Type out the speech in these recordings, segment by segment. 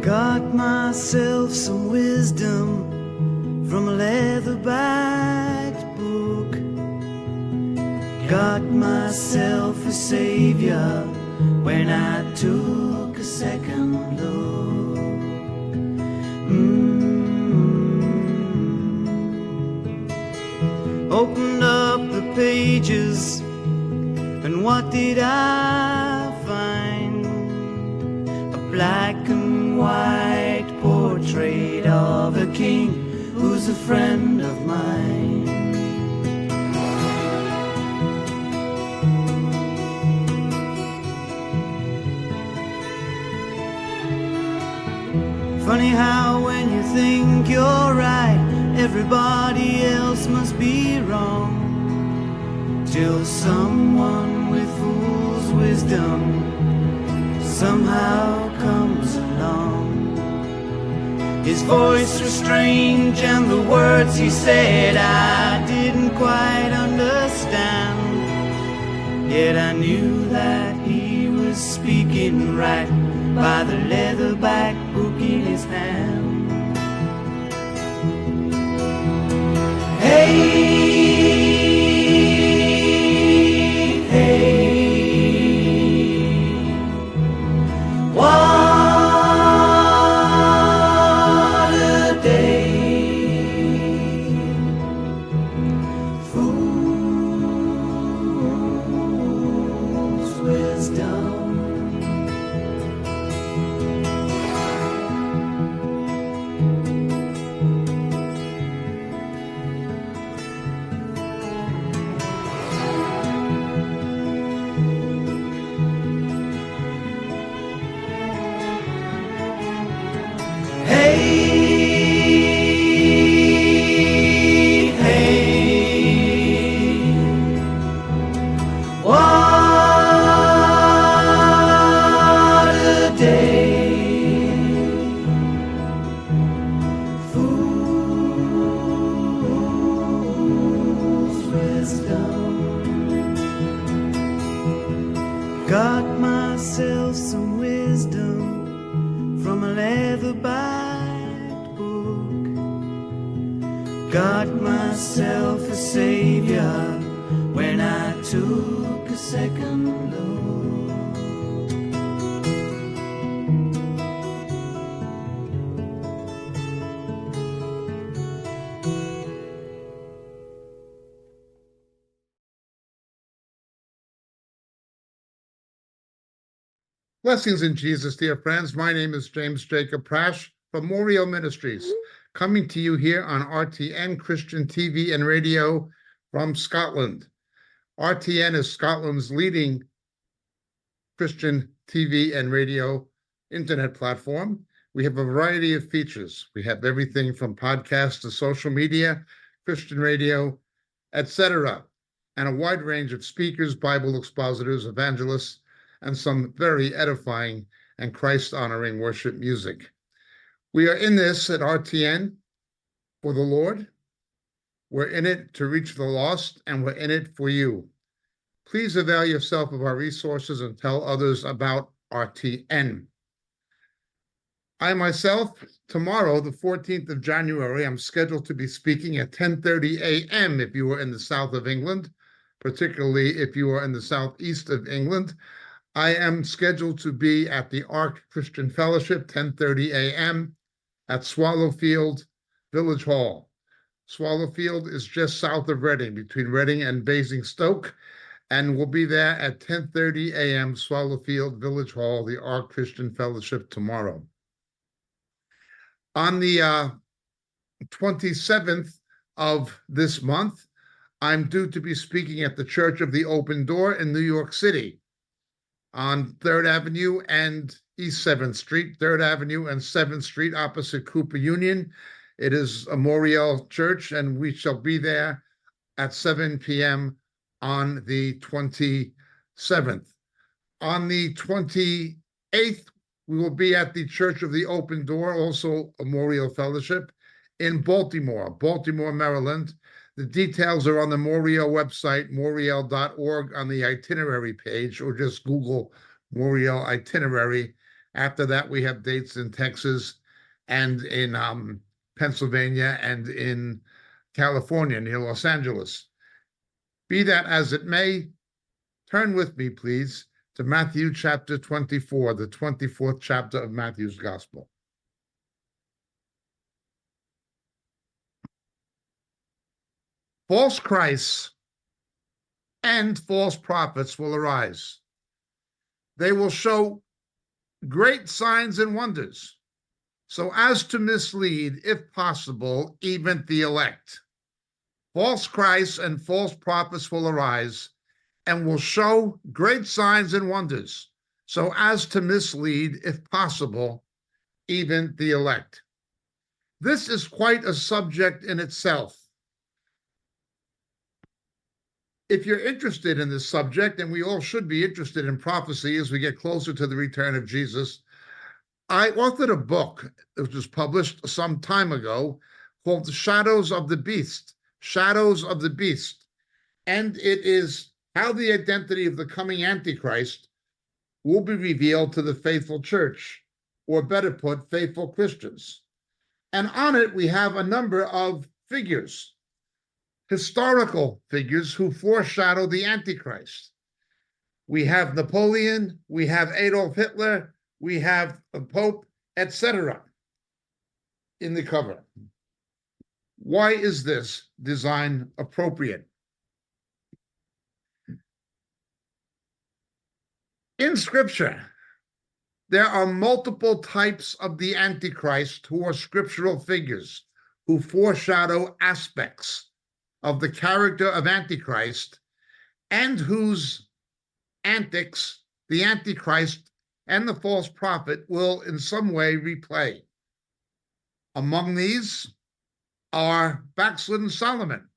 Got myself some wisdom from a leather-backed book. Got myself a savior when I took a second look. Opened up the pages, and what did I find? A black and white portrait of a king who's a friend of mine. Funny how when you think you're right, everybody else must be wrong, till someone with fool's wisdom somehow comes along. His voice was strange and the words he said I didn't quite understand, yet I knew that he was speaking right by the leatherback book in his hand. Hey, hey, what a day, fool's wisdom. Got myself some wisdom from a leather-backed book. Got myself a savior when I took a second look. Blessings in Jesus, dear friends. My name is James Jacob Prash from Moriel Ministries, coming to you here on RTN Christian TV and radio from Scotland. RTN is Scotland's leading Christian TV and radio internet platform. We have a variety of features. We have everything from podcasts to social media, Christian radio, etc., and a wide range of speakers, Bible expositors, evangelists, and some very edifying and Christ-honoring worship music. We are in this at RTN for the Lord. We're in it to reach the lost, and we're in it for you. Please avail yourself of our resources and tell others about RTN. I myself, tomorrow, the 14th of January, I'm scheduled to be speaking at 10:30 a.m. if you are in the south of England, particularly if you are in the southeast of England. I am scheduled to be at the Ark Christian Fellowship, 10:30 a.m. at Swallowfield Village Hall. Swallowfield is just south of Reading, between Reading and Basingstoke, and we'll be there at 10:30 a.m. Swallowfield Village Hall, the Ark Christian Fellowship, tomorrow. On the 27th of this month, I'm due to be speaking at the Church of the Open Door in New York City, on 3rd Avenue and East 7th Street, 3rd Avenue and 7th Street, opposite Cooper Union. It is a Moriel church, and we shall be there at 7 p.m. on the 27th. On the 28th, we will be at the Church of the Open Door, also a Moriel Fellowship, in Baltimore, Maryland. The details are on the Moriel website, moriel.org, on the itinerary page, or just Google Moriel itinerary, After that, we have dates in Texas and in Pennsylvania and in California, near Los Angeles. Be that as it may, turn with me, please, to Matthew chapter 24, the 24th chapter of Matthew's Gospel. False Christs and false prophets will arise. They will show great signs and wonders, so as to mislead, if possible, even the elect. False Christs and false prophets will arise and will show great signs and wonders, so as to mislead, if possible, even the elect. This is quite a subject in itself. If you're interested in this subject, and we all should be interested in prophecy as we get closer to the return of Jesus, I authored a book that was published some time ago called The Shadows of the Beast, Shadows of the Beast. And it is how the identity of the coming Antichrist will be revealed to the faithful church, or better put, faithful Christians. And on it, we have a number of figures, historical figures who foreshadow the Antichrist. We have Napoleon, we have Adolf Hitler, we have the Pope, etc. in the cover. Why is this design appropriate? In Scripture, there are multiple types of the Antichrist who are scriptural figures who foreshadow aspects of the character of Antichrist and whose antics the Antichrist and the false prophet will in some way replay. Among these are backslidden Solomon.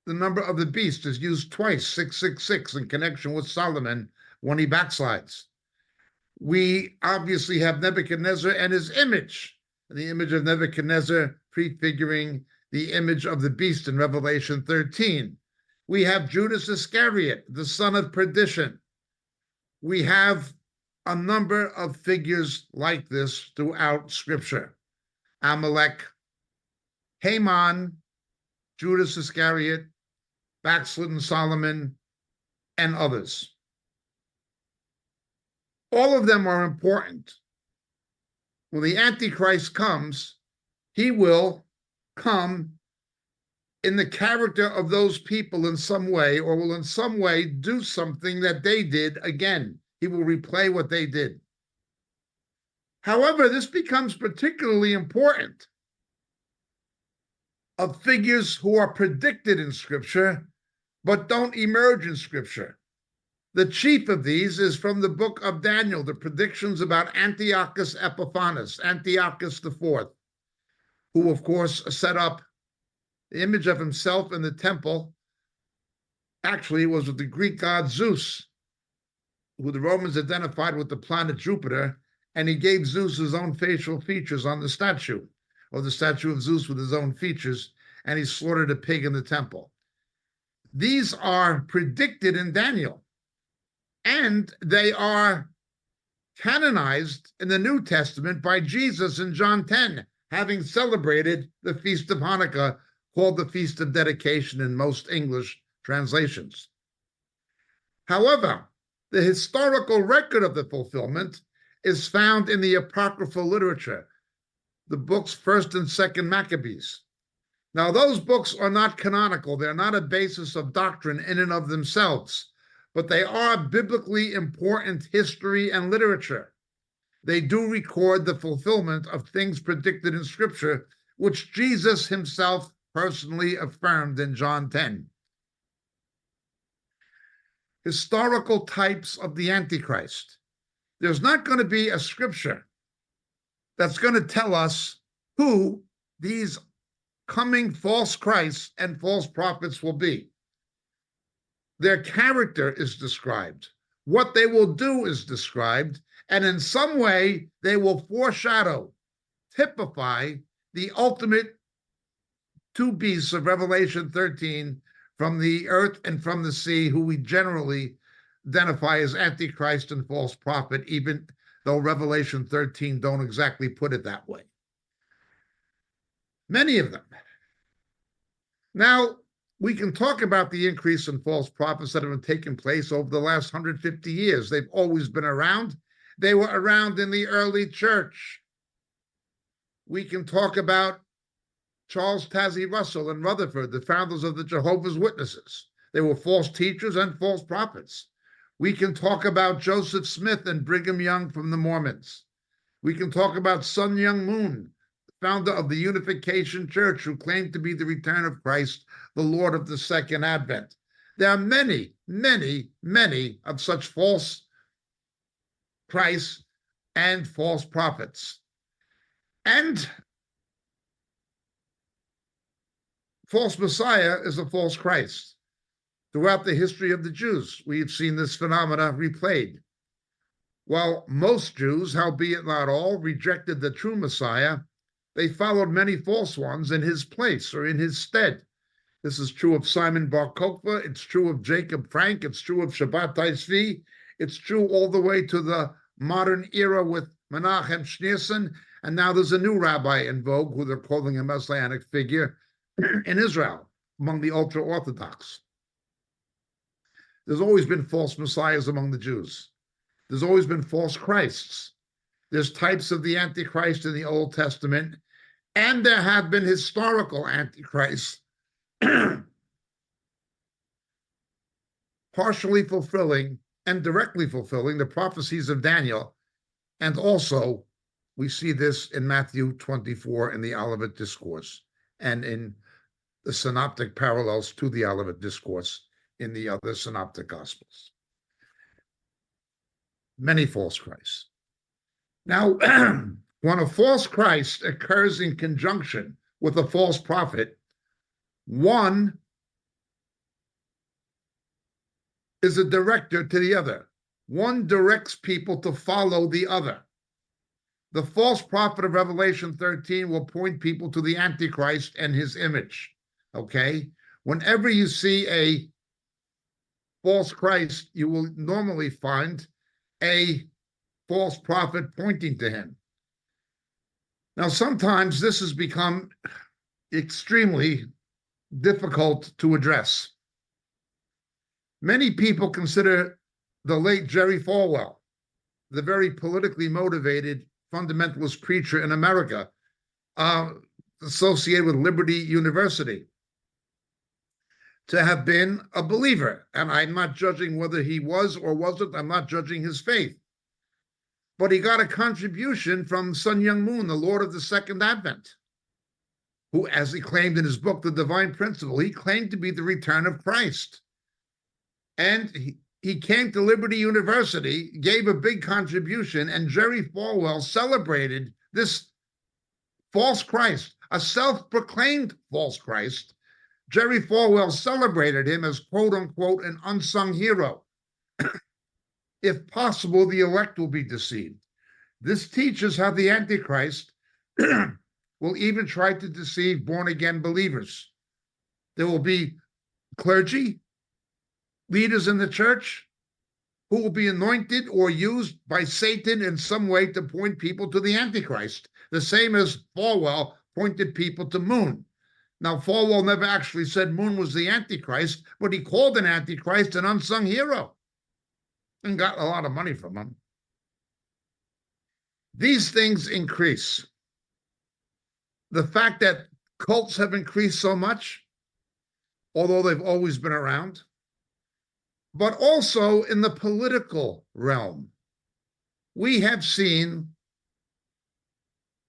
The number of the beast is used twice, 666, in connection with Solomon when he backslides. We obviously have Nebuchadnezzar and his image, the image of Nebuchadnezzar prefiguring the image of the beast in Revelation 13. We have Judas Iscariot, the son of perdition. We have a number of figures like this throughout Scripture. Amalek, Haman, Judas Iscariot, backslidden Solomon, and others. All of them are important. When the Antichrist comes, he will come in the character of those people in some way, or will in some way do something that they did again. He will replay what they did. However, this becomes particularly important of figures who are predicted in Scripture, but don't emerge in Scripture. The chief of these is from the book of Daniel, the predictions about Antiochus Epiphanes, Antiochus IV, who, of course, set up the image of himself in the temple. Actually, it was with the Greek god Zeus, who the Romans identified with the planet Jupiter, and he gave Zeus his own facial features on the statue, or the statue of Zeus with his own features, and he slaughtered a pig in the temple. These are predicted in Daniel, and they are canonized in the New Testament by Jesus in John 10, having celebrated the Feast of Hanukkah, called the Feast of Dedication in most English translations. However, the historical record of the fulfillment is found in the apocryphal literature, the books 1st and 2nd Maccabees. Now, those books are not canonical. They're not a basis of doctrine in and of themselves, but they are biblically important history and literature. They do record the fulfillment of things predicted in Scripture, which Jesus himself personally affirmed in John 10. Historical types of the Antichrist. There's not going to be a scripture that's going to tell us who these coming false Christs and false prophets will be. Their character is described. What they will do is described, and in some way they will foreshadow, typify the ultimate two beasts of Revelation 13 from the earth and from the sea, who we generally identify as Antichrist and false prophet, even though Revelation 13 don't exactly put it that way. Many of them. Now, we can talk about the increase in false prophets that have been taking place over the last 150 years. They've always been around. They were around in the early church. We can talk about Charles Taze Russell and Rutherford, the founders of the Jehovah's Witnesses. They were false teachers and false prophets. We can talk about Joseph Smith and Brigham Young from the Mormons. We can talk about Sun Myung Moon, founder of the Unification Church, who claimed to be the return of Christ, the Lord of the Second Advent. There are many, many, many of such false Christs and false prophets. And false Messiah is a false Christ. Throughout the history of the Jews, we've seen this phenomena replayed. While most Jews, albeit not all, rejected the true Messiah, they followed many false ones in his place or in his stead. This is true of Simon Bar Kokhba, it's true of Jacob Frank, it's true of Shabbatai Tzvi, it's true all the way to the modern era with Menachem Schneerson, and now there's a new rabbi in vogue who they're calling a messianic figure in Israel among the ultra-Orthodox. There's always been false messiahs among the Jews. There's always been false Christs. There's types of the Antichrist in the Old Testament, and there have been historical Antichrists partially fulfilling and directly fulfilling the prophecies of Daniel. And also, we see this in Matthew 24 in the Olivet Discourse and in the synoptic parallels to the Olivet Discourse in the other synoptic Gospels. Many false Christs. Now, when a false Christ occurs in conjunction with a false prophet, one is a director to the other. One directs people to follow the other. The false prophet of Revelation 13 will point people to the Antichrist and his image, okay? Whenever you see a false Christ, you will normally find a false prophet pointing to him. Now, sometimes this has become extremely difficult to address. Many people consider the late Jerry Falwell, the very politically motivated fundamentalist preacher in America, associated with Liberty University, to have been a believer. And I'm not judging whether he was or wasn't. I'm not judging his faith. But he got a contribution from Sun Myung Moon, the Lord of the Second Advent, who, as he claimed in his book, The Divine Principle, he claimed to be the return of Christ. And he came to Liberty University, gave a big contribution, and Jerry Falwell celebrated this false Christ, a self-proclaimed false Christ. Jerry Falwell celebrated him as, quote unquote, an unsung hero. If possible, the elect will be deceived. This teaches how the Antichrist will even try to deceive born-again believers. There will be clergy, leaders in the church, who will be anointed or used by Satan in some way to point people to the Antichrist, the same as Falwell pointed people to Moon. Now, Falwell never actually said Moon was the Antichrist, but he called an Antichrist an unsung hero and got a lot of money from him. These things increase. The fact that cults have increased so much, although they've always been around, but also in the political realm, we have seen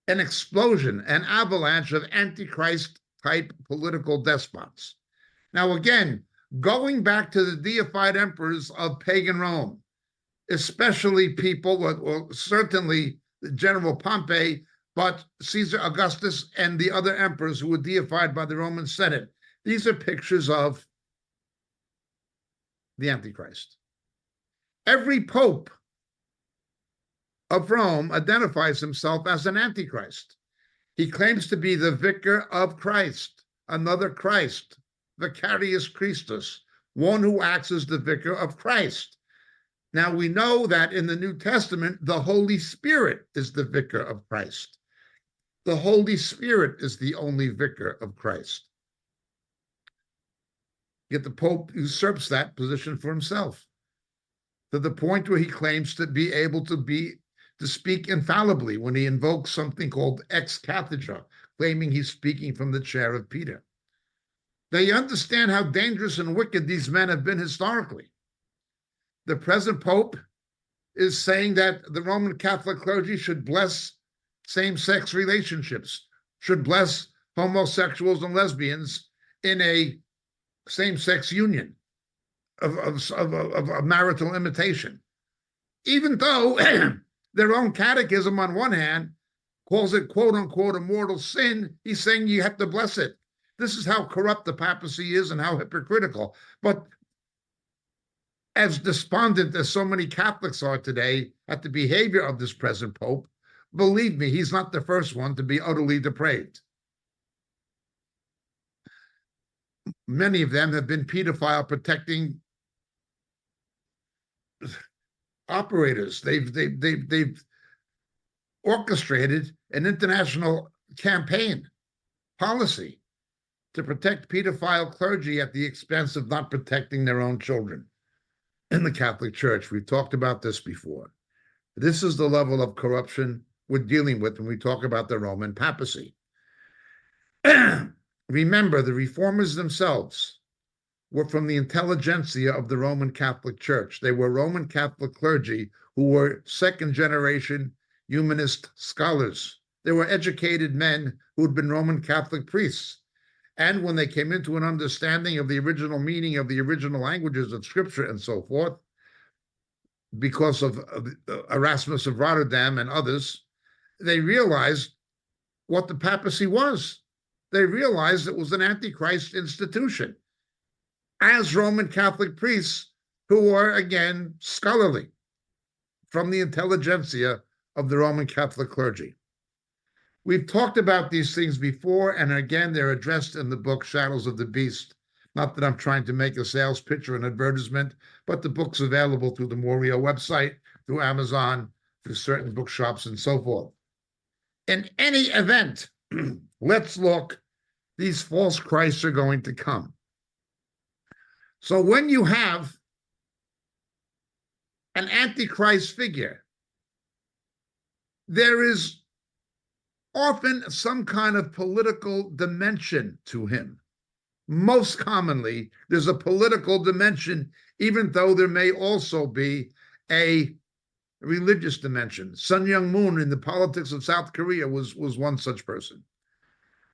an explosion, an avalanche of Antichrist-type political despots. Now, again, going back to the deified emperors of pagan Rome, especially people, well, certainly General Pompey, but Caesar Augustus and the other emperors who were deified by the Roman Senate. These are pictures of the Antichrist. Every pope of Rome identifies himself as an Antichrist. He claims to be the vicar of Christ, another Christ, Vicarius Christus, one who acts as the vicar of Christ. Now, we know that in the New Testament, the Holy Spirit is the vicar of Christ. The Holy Spirit is the only vicar of Christ. Yet the Pope usurps that position for himself, to the point where he claims to be able to speak infallibly when he invokes something called ex cathedra, claiming he's speaking from the chair of Peter. They understand how dangerous and wicked these men have been historically. The present Pope is saying that the Roman Catholic clergy should bless same-sex relationships, should bless homosexuals and lesbians in a same-sex union of marital imitation, even though their own catechism on one hand calls it quote-unquote a mortal sin. He's saying you have to bless it. This is how corrupt the papacy is and how hypocritical. But as despondent as so many Catholics are today at the behavior of this present Pope, believe me, he's not the first one to be utterly depraved. Many of them have been pedophile protecting operators. They've orchestrated an international campaign policy to protect pedophile clergy at the expense of not protecting their own children in the Catholic Church. We've talked about this before. This is the level of corruption we're dealing with when we talk about the Roman papacy. Remember, the reformers themselves were from the intelligentsia of the Roman Catholic Church. They were Roman Catholic clergy who were second-generation humanist scholars. They were educated men who had been Roman Catholic priests. And when they came into an understanding of the original meaning of the original languages of Scripture and so forth, because of Erasmus of Rotterdam and others, they realized what the papacy was. They realized it was an Antichrist institution, as Roman Catholic priests who were, again, scholarly from the intelligentsia of the Roman Catholic clergy. We've talked about these things before, and again, they're addressed in the book Shadows of the Beast. Not that I'm trying to make a sales pitch or an advertisement, but the book's available through the Morio website, through Amazon, through certain bookshops, and so forth. In any event, let's look. These false Christs are going to come. So when you have an Antichrist figure, there is often some kind of political dimension to him. Most commonly, there's a political dimension, even though there may also be a religious dimension. Sun Myung-moon in the politics of South Korea was one such person.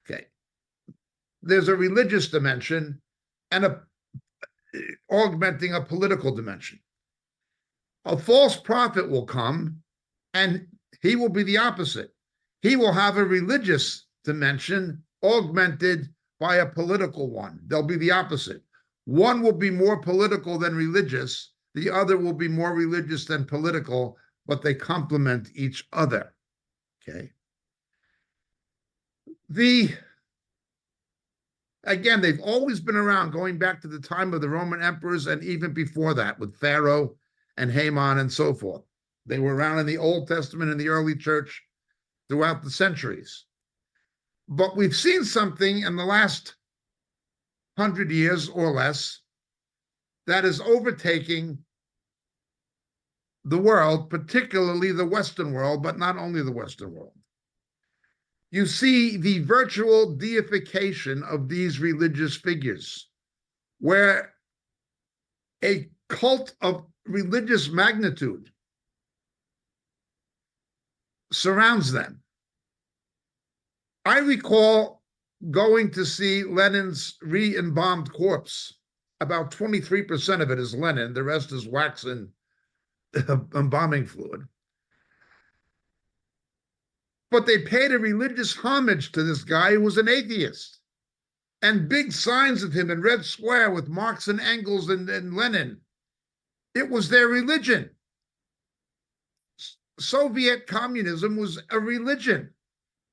Okay. There's a religious dimension and augmenting a political dimension. A false prophet will come, and he will be the opposite. He will have a religious dimension augmented by a political one. They'll be the opposite. One will be more political than religious. The other will be more religious than political, but they complement each other. Okay. Again, they've always been around, going back to the time of the Roman emperors and even before that with Pharaoh and Haman and so forth. They were around in the Old Testament and the early church throughout the centuries. But we've seen something in the last 100 years or less that is overtaking the world, particularly the Western world, but not only the Western world. You see the virtual deification of these religious figures, where a cult of religious magnitude surrounds them. I recall going to see Lenin's re-embalmed corpse. About 23% of it is Lenin, the rest is wax and embalming fluid. But they paid a religious homage to this guy who was an atheist, and big signs of him in Red Square with Marx and Engels and Lenin. It was their religion. Soviet communism was a religion.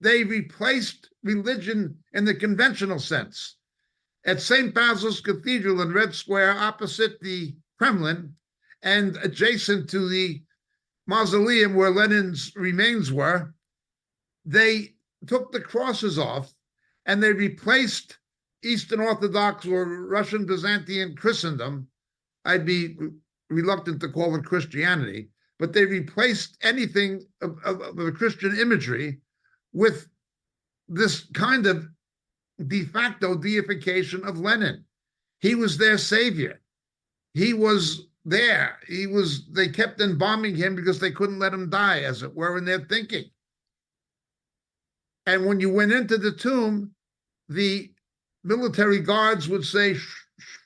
They replaced religion in the conventional sense. At St. Basil's Cathedral in Red Square, opposite the Kremlin, and adjacent to the mausoleum where Lenin's remains were, they took the crosses off and they replaced Eastern Orthodox or Russian Byzantine Christendom. I'd be reluctant to call it Christianity, but they replaced anything of the Christian imagery with this kind of de facto deification of Lenin. He was their savior. He was there. They kept embalming him because they couldn't let him die, as it were, in their thinking. And when you went into the tomb, the military guards would say, shh, shh.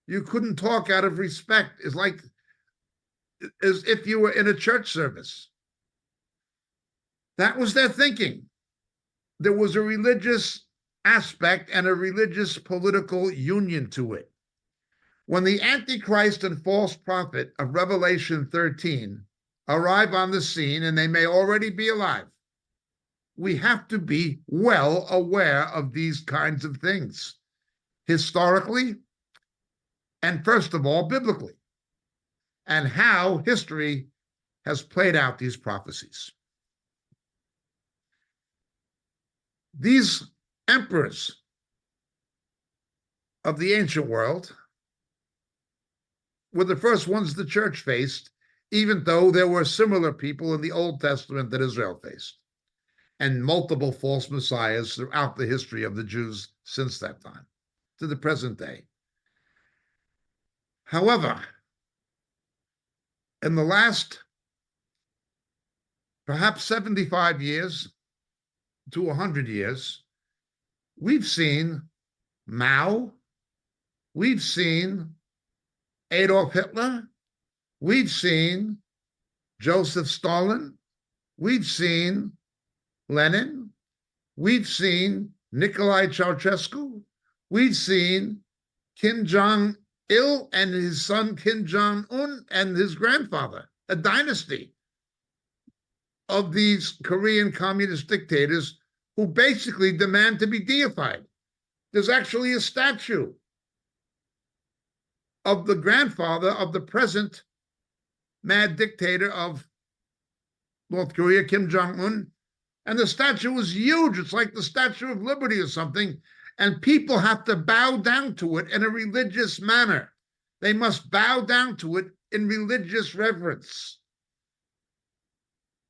You couldn't talk out of respect. It's like as if you were in a church service. That was their thinking. There was a religious aspect and a religious political union to it. When the Antichrist and false prophet of Revelation 13 arrive on the scene, and they may already be alive, we have to be well aware of these kinds of things, historically, and first of all, biblically, and how history has played out these prophecies. These emperors of the ancient world were the first ones the church faced, even though there were similar people in the Old Testament that Israel faced, and multiple false messiahs throughout the history of the Jews since that time to the present day. However, in the last perhaps 75 years to 100 years, we've seen Mao, we've seen Adolf Hitler, we've seen Joseph Stalin, we've seen Lenin, we've seen Nicolae Ceausescu, we've seen Kim Jong-il and his son Kim Jong-un and his grandfather, a dynasty of these Korean communist dictators who basically demand to be deified. There's actually a statue of the grandfather of the present mad dictator of North Korea, Kim Jong-un, and the statue was huge. It's like the Statue of Liberty or something, and people have to bow down to it in a religious manner. They must bow down to it in religious reverence.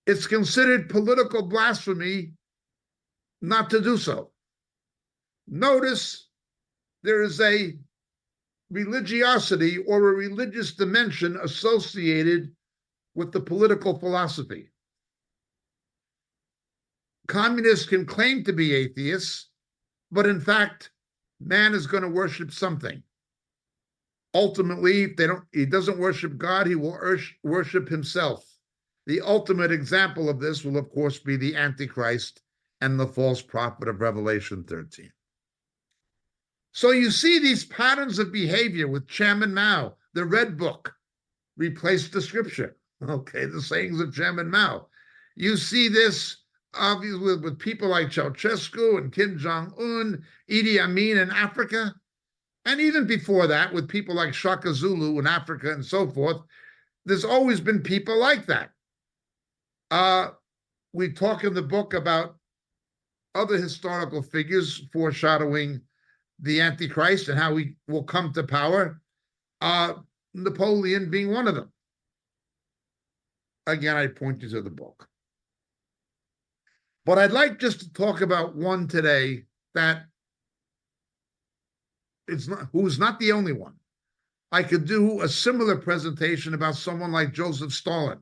It's considered political blasphemy not to do so. Notice there is a religiosity or a religious dimension associated with the political philosophy. Communists can claim to be atheists, but in fact, man is going to worship something. Ultimately, if he doesn't worship God, he will worship himself. The ultimate example of this will, of course, be the Antichrist and the false prophet of Revelation 13. So you see these patterns of behavior with Chairman Mao. The Red Book replaced the scripture. Okay, the sayings of Chairman Mao. You see this obviously with people like Ceausescu and Kim Jong-un, Idi Amin in Africa, and even before that with people like Shaka Zulu in Africa and so forth. There's always been people like that. We talk in the book about other historical figures foreshadowing the Antichrist and how he will come to power, Napoleon being one of them. Again, I point you to the book. But I'd like just to talk about one today that who's not the only one. I could do a similar presentation about someone like Joseph Stalin.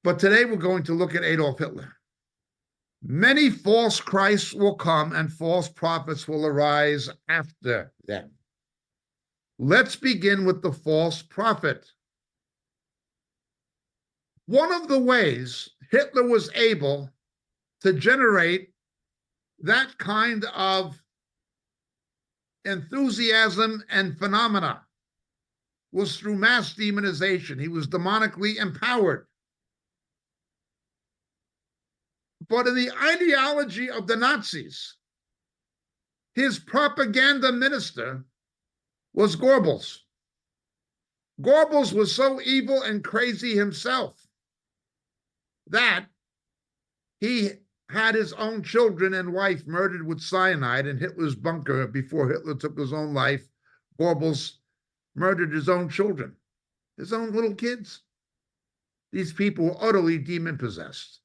But today we're going to look at Adolf Hitler. Many false Christs will come and false prophets will arise after them. Let's begin with the false prophet. One of the ways Hitler was able to generate that kind of enthusiasm and phenomena was through mass demonization. He was demonically empowered. But in the ideology of the Nazis, his propaganda minister was Goebbels. Goebbels was so evil and crazy himself that he had his own children and wife murdered with cyanide in Hitler's bunker before Hitler took his own life. Goebbels murdered his own children, his own little kids. These people were utterly demon-possessed.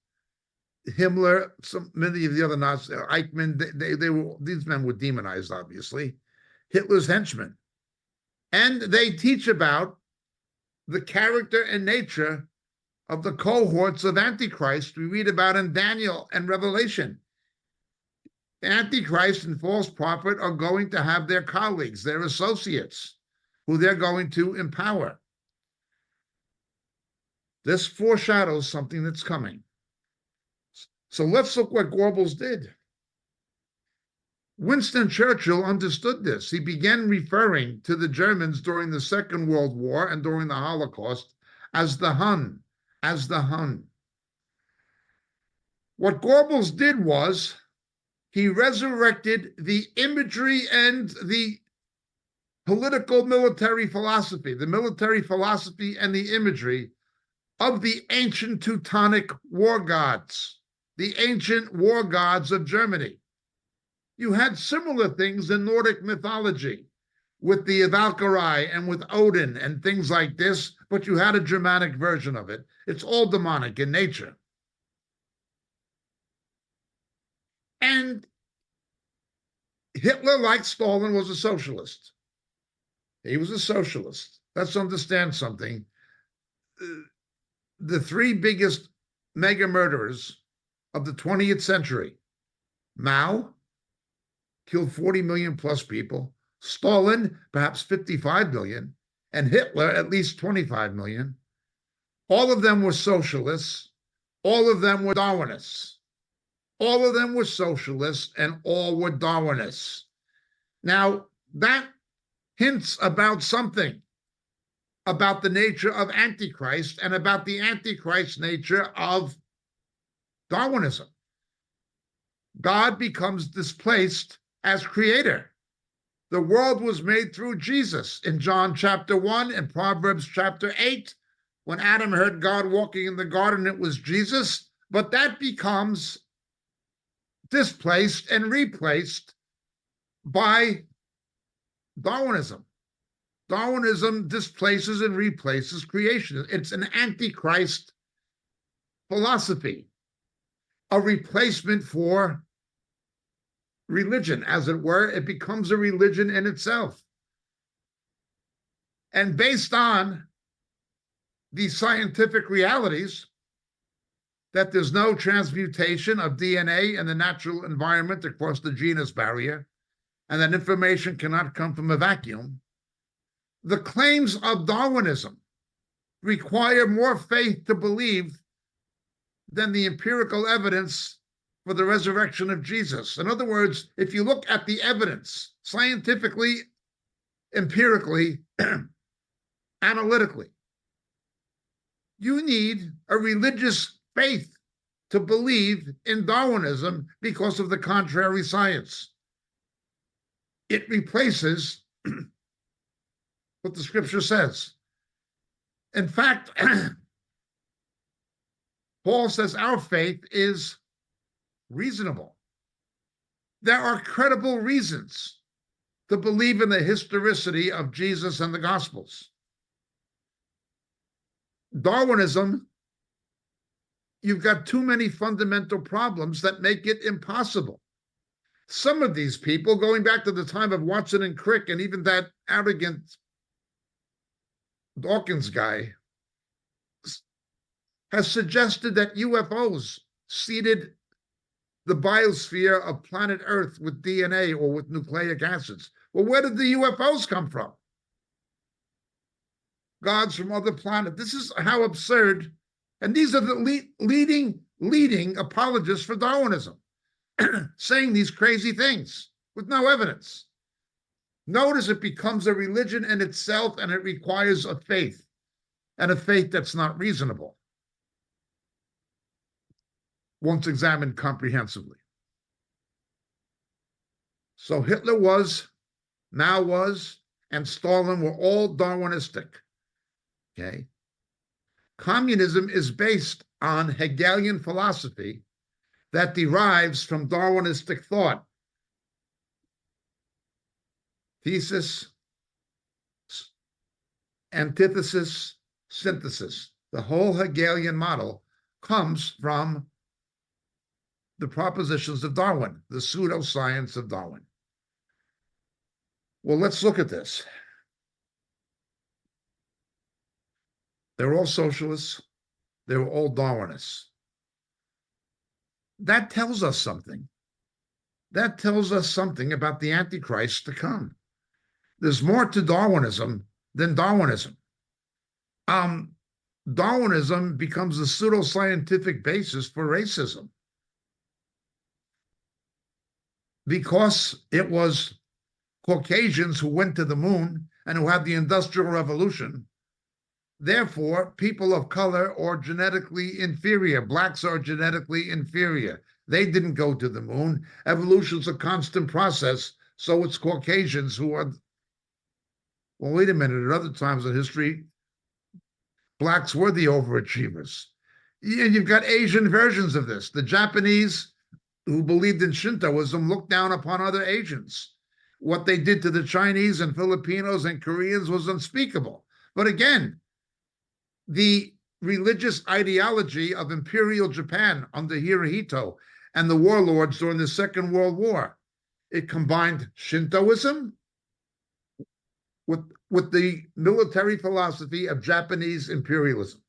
Himmler, many of the other Nazis, Eichmann, these men were demonized, obviously. Hitler's henchmen. And they teach about the character and nature of the cohorts of Antichrist we read about in Daniel and Revelation. Antichrist and false prophet are going to have their colleagues, their associates, who they're going to empower. This foreshadows something that's coming. So let's look what Goebbels did. Winston Churchill understood this. He began referring to the Germans during the Second World War and during the Holocaust as the Hun, as the Hun. What Goebbels did was he resurrected the imagery and the political military philosophy, the military philosophy and the imagery of the ancient Teutonic war gods, the ancient war gods of Germany. You had similar things in Nordic mythology with the Valkyrie and with Odin and things like this, but you had a Germanic version of it. It's all demonic in nature. And Hitler, like Stalin, was a socialist. He was a socialist. Let's understand something. The three biggest mega murderers of the 20th century, Mao, killed 40 million plus people, Stalin, perhaps 55 million, and Hitler, at least 25 million. All of them were socialists. All of them were Darwinists. All of them were socialists, and all were Darwinists. Now, that hints about something about the nature of Antichrist and about the Antichrist nature of Darwinism. God becomes displaced as creator. The world was made through Jesus in John chapter 1 and Proverbs chapter 8. When Adam heard God walking in the garden, it was Jesus, but that becomes displaced and replaced by Darwinism. Darwinism displaces and replaces creation. It's an Antichrist philosophy, a replacement for religion, as it were. It becomes a religion in itself. And based on these scientific realities, that there's no transmutation of DNA in the natural environment across the genus barrier, and that information cannot come from a vacuum, the claims of Darwinism require more faith to believe than the empirical evidence for the resurrection of Jesus. In other words, if you look at the evidence scientifically, empirically, analytically, you need a religious faith to believe in Darwinism because of the contrary science. It replaces what the scripture says. In fact, Paul says our faith is reasonable. There are credible reasons to believe in the historicity of Jesus and the Gospels. Darwinism, you've got too many fundamental problems that make it impossible. Some of these people, going back to the time of Watson and Crick, and even that arrogant Dawkins guy, has suggested that UFOs seeded the biosphere of planet Earth with DNA or with nucleic acids. Well, where did the UFOs come from? Gods from other planets. This is how absurd. And these are the leading apologists for Darwinism, saying these crazy things with no evidence. Notice it becomes a religion in itself, and it requires a faith, and a faith that's not reasonable once examined comprehensively. So Hitler was, Mao was, and Stalin were all Darwinistic. Okay. Communism is based on Hegelian philosophy that derives from Darwinistic thought. Thesis, antithesis, synthesis. The whole Hegelian model comes from the propositions of Darwin, the pseudoscience of Darwin. Well, let's look at this. They're all socialists. They were all Darwinists. That tells us something. That tells us something about the Antichrist to come. There's more to Darwinism than Darwinism. Darwinism becomes the pseudoscientific basis for racism because it was Caucasians who went to the moon and who had the Industrial Revolution. Therefore, people of color are genetically inferior. Blacks are genetically inferior. They didn't go to the moon. Evolution's a constant process, so it's Caucasians who are. Well, wait a minute. At other times in history, blacks were the overachievers. And you've got Asian versions of this. The Japanese who believed in Shintoism looked down upon other Asians. What they did to the Chinese and Filipinos and Koreans was unspeakable. But again, the religious ideology of Imperial Japan under Hirohito and the warlords during the Second World War, it combined Shintoism with the military philosophy of Japanese imperialism,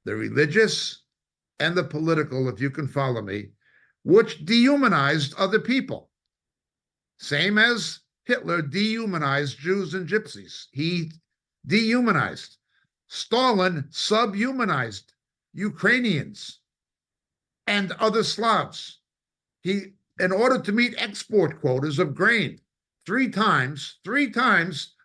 the religious and the political, if you can follow me, which dehumanized other people. Same as Hitler dehumanized Jews and Gypsies. He dehumanized. Stalin subhumanized Ukrainians and other Slavs. He, in order to meet export quotas of grain, three times,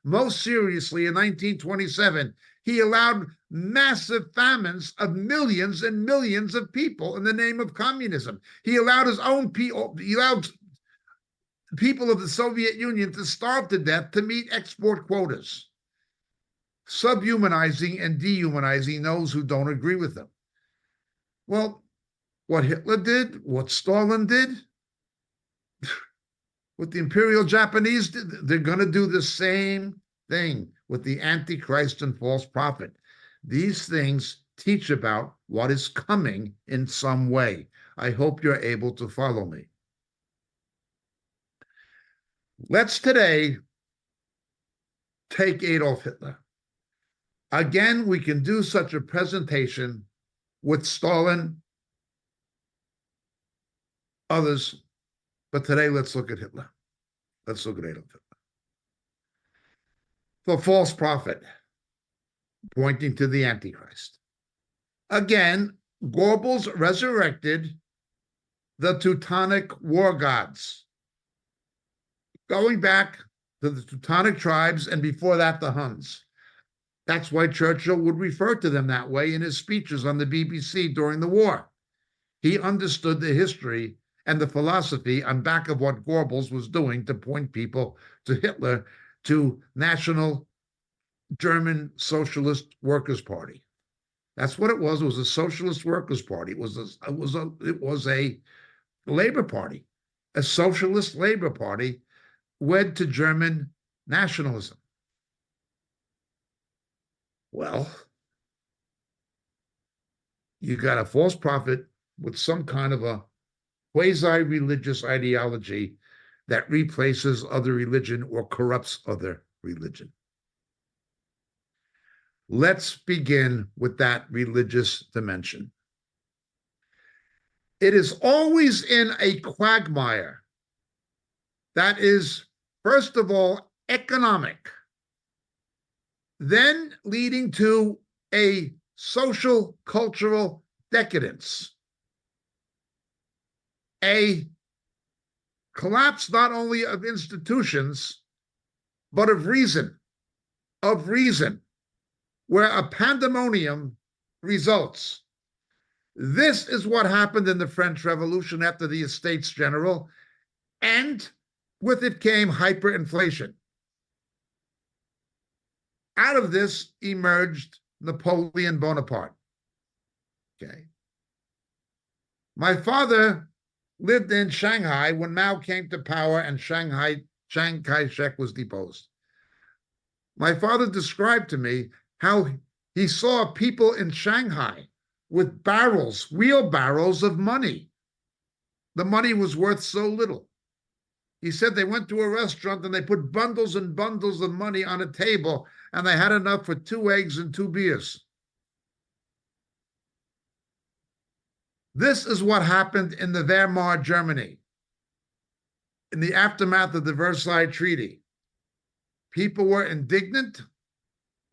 most seriously in 1927, he allowed massive famines of millions and millions of people in the name of communism. He allowed his own people, he allowed people of the Soviet Union to starve to death to meet export quotas, subhumanizing and dehumanizing those who don't agree with him. Well, what Hitler did, what Stalin did, what the Imperial Japanese did, they're going to do the same thing with the Antichrist and false prophet. These things teach about what is coming in some way. I hope you're able to follow me. Let's today take Adolf Hitler. Again, we can do such a presentation with Stalin, others, but today let's look at Hitler. Let's look at Adolf Hitler. The false prophet, pointing to the Antichrist. Again, Goebbels resurrected the Teutonic war gods, going back to the Teutonic tribes and before that the Huns. That's why Churchill would refer to them that way in his speeches on the BBC during the war. He understood the history and the philosophy on back of what Goebbels was doing to point people to Hitler, to National German Socialist Workers' Party. That's what it was. It was a Socialist Workers' Party. It was a labor party, a socialist labor party wed to German nationalism. Well, you got a false prophet with some kind of a quasi-religious ideology that replaces other religion or corrupts other religion. Let's begin with that religious dimension. It is always in a quagmire that is, first of all, economic, then leading to a social, cultural decadence, a collapse not only of institutions, but of reason, where a pandemonium results. This is what happened in the French Revolution after the Estates General, and with it came hyperinflation. Out of this emerged Napoleon Bonaparte. Okay. My father lived in Shanghai when Mao came to power and Chiang Kai-shek was deposed. My father described to me how he saw people in Shanghai with barrels, wheelbarrows of money. The money was worth so little. He said they went to a restaurant and they put bundles and bundles of money on a table and they had enough for 2 eggs and 2 beers. This is what happened in the Weimar Germany in the aftermath of the Versailles Treaty. People were indignant.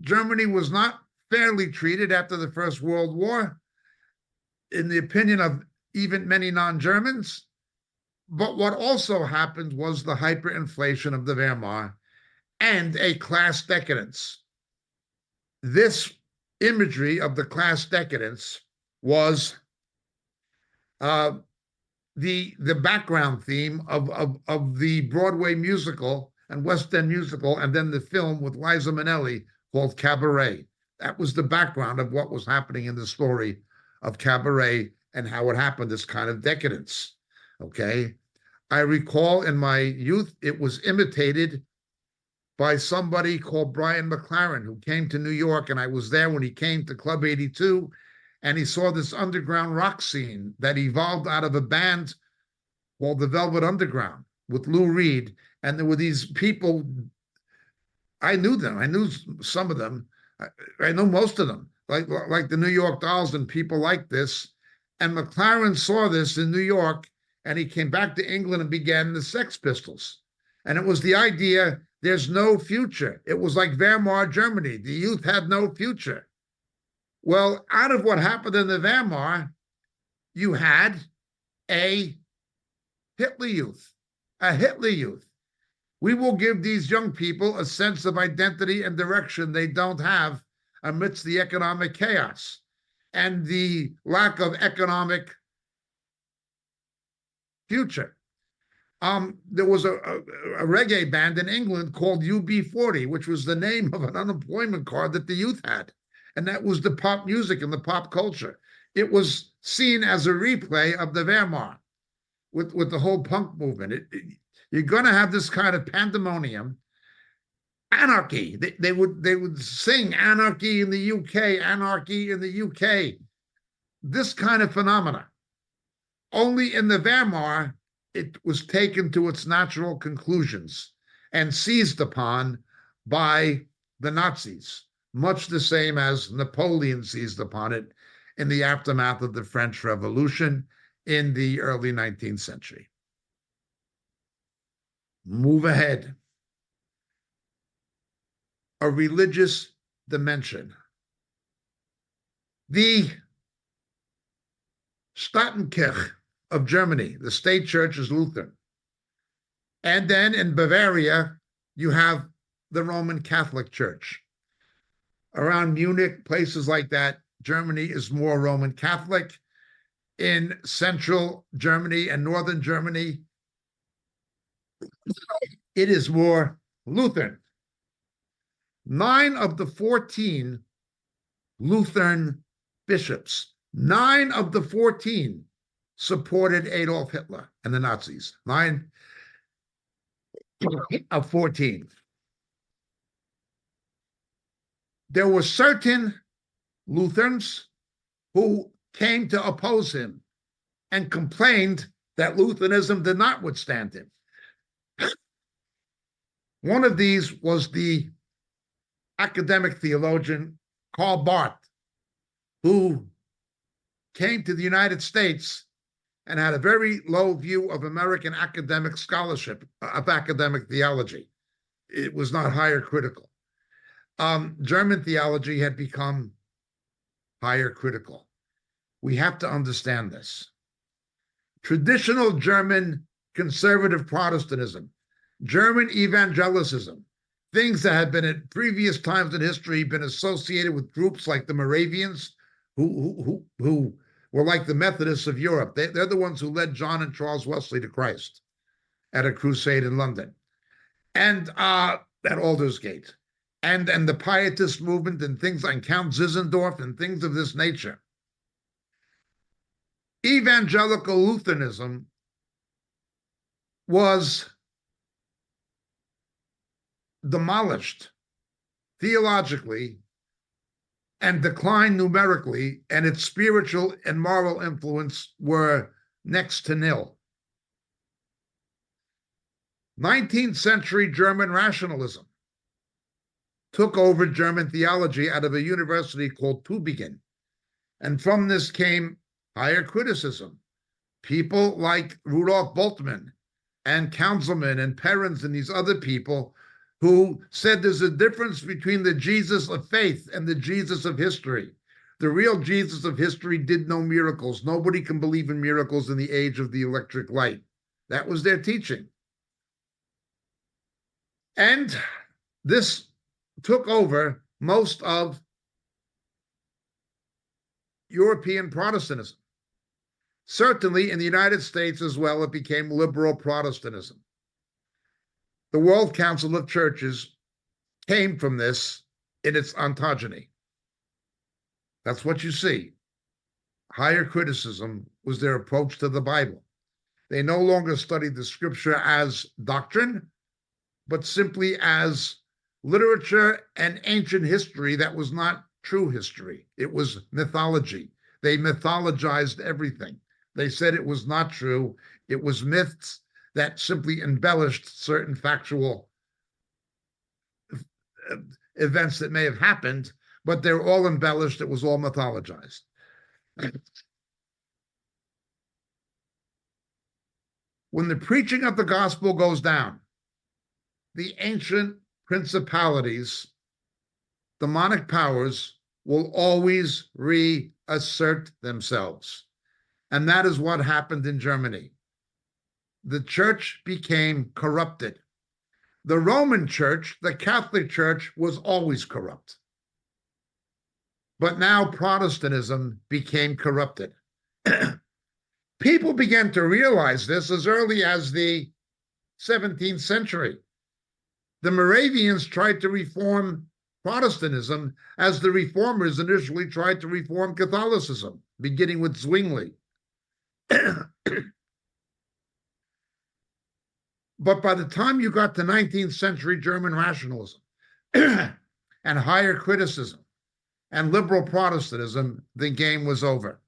Germany was not fairly treated after the First World War, in the opinion of even many non-Germans. But what also happened was the hyperinflation of the Weimar and a class decadence. This imagery of the class decadence was the background theme of the Broadway musical and West End musical, and then the film with Liza Minnelli called Cabaret. That was the background of what was happening in the story of Cabaret and how it happened, this kind of decadence. Okay. I recall in my youth, it was imitated by somebody called Brian McLaren, who came to New York, and I was there when he came to Club 82, and he saw this underground rock scene that evolved out of a band called the Velvet Underground with Lou Reed. And there were these people, I knew them, I knew some of them, I know most of them, like the New York Dolls and people like this. And McLaren saw this in New York, and he came back to England and began the Sex Pistols. And it was the idea, there's no future. It was like Weimar Germany. The youth had no future. Well, out of what happened in the Weimar, you had a Hitler youth, a Hitler youth. We will give these young people a sense of identity and direction they don't have amidst the economic chaos and the lack of economic future. There was a reggae band in England called UB40, which was the name of an unemployment card that the youth had. And that was the pop music and the pop culture. It was seen as a replay of the Weimar with the whole punk movement. You're going to have this kind of pandemonium. Anarchy. They would sing anarchy in the UK, anarchy in the UK. This kind of phenomena. Only in the Weimar, it was taken to its natural conclusions and seized upon by the Nazis, much the same as Napoleon seized upon it in the aftermath of the French Revolution in the early 19th century. Move ahead. A religious dimension. The Staatenkirche of Germany, the state church, is Lutheran. And then in Bavaria, you have the Roman Catholic Church. Around Munich, places like that, Germany is more Roman Catholic. In central Germany and northern Germany, it is more Lutheran. 9 of the 14 Lutheran bishops, 9 of the 14 supported Adolf Hitler and the Nazis. 9 of 14. There were certain Lutherans who came to oppose him and complained that Lutheranism did not withstand him. One of these was the academic theologian Karl Barth, who came to the United States and had a very low view of American academic scholarship, of academic theology. It was not higher critical. German theology had become higher critical. We have to understand this. Traditional German conservative Protestantism, German evangelicism, things that had been at previous times in history been associated with groups like the Moravians, who were like the Methodists of Europe. They're the ones who led John and Charles Wesley to Christ at a crusade in London and at Aldersgate. and the pietist movement and things like Count Zinzendorf and things of this nature. Evangelical Lutheranism was demolished theologically and declined numerically, and its spiritual and moral influence were next to nil. 19th century German rationalism took over German theology out of a university called Tübingen. And from this came higher criticism. People like Rudolf Bultmann and Councilman and Perrins and these other people who said there's a difference between the Jesus of faith and the Jesus of history. The real Jesus of history did no miracles. Nobody can believe in miracles in the age of the electric light. That was their teaching. And this took over most of European Protestantism. Certainly in the United States as well, it became liberal Protestantism. The World Council of Churches came from this in its ontogeny. That's what you see. Higher criticism was their approach to the Bible. They no longer studied the scripture as doctrine, but simply as literature and ancient history that was not true history. It was mythology. They mythologized everything. They said it was not true. It was myths that simply embellished certain factual events that may have happened, but they're all embellished. It was all mythologized. When the preaching of the gospel goes down, the ancient principalities, demonic powers, will always reassert themselves. And that is what happened in Germany. The church became corrupted. The Roman church, the Catholic Church, was always corrupt. But now Protestantism became corrupted. People began to realize this as early as the 17th century. The Moravians tried to reform Protestantism as the reformers initially tried to reform Catholicism, beginning with Zwingli. But by the time you got to 19th century German rationalism and higher criticism and liberal Protestantism, the game was over.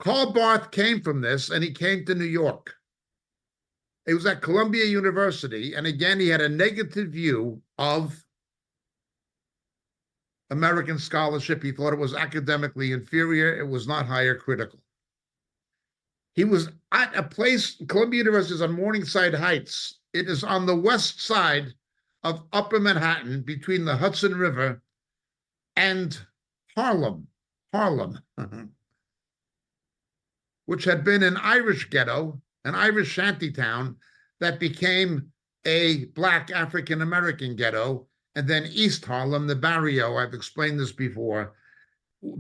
Karl Barth came from this, and he came to New York. He was at Columbia University, and again, he had a negative view of American scholarship. He thought it was academically inferior. It was not higher critical. He was at a place, Columbia University is on Morningside Heights. It is on the west side of Upper Manhattan between the Hudson River and Harlem, which had been an Irish ghetto, an Irish shantytown that became a Black African-American ghetto. And then East Harlem, the barrio, I've explained this before,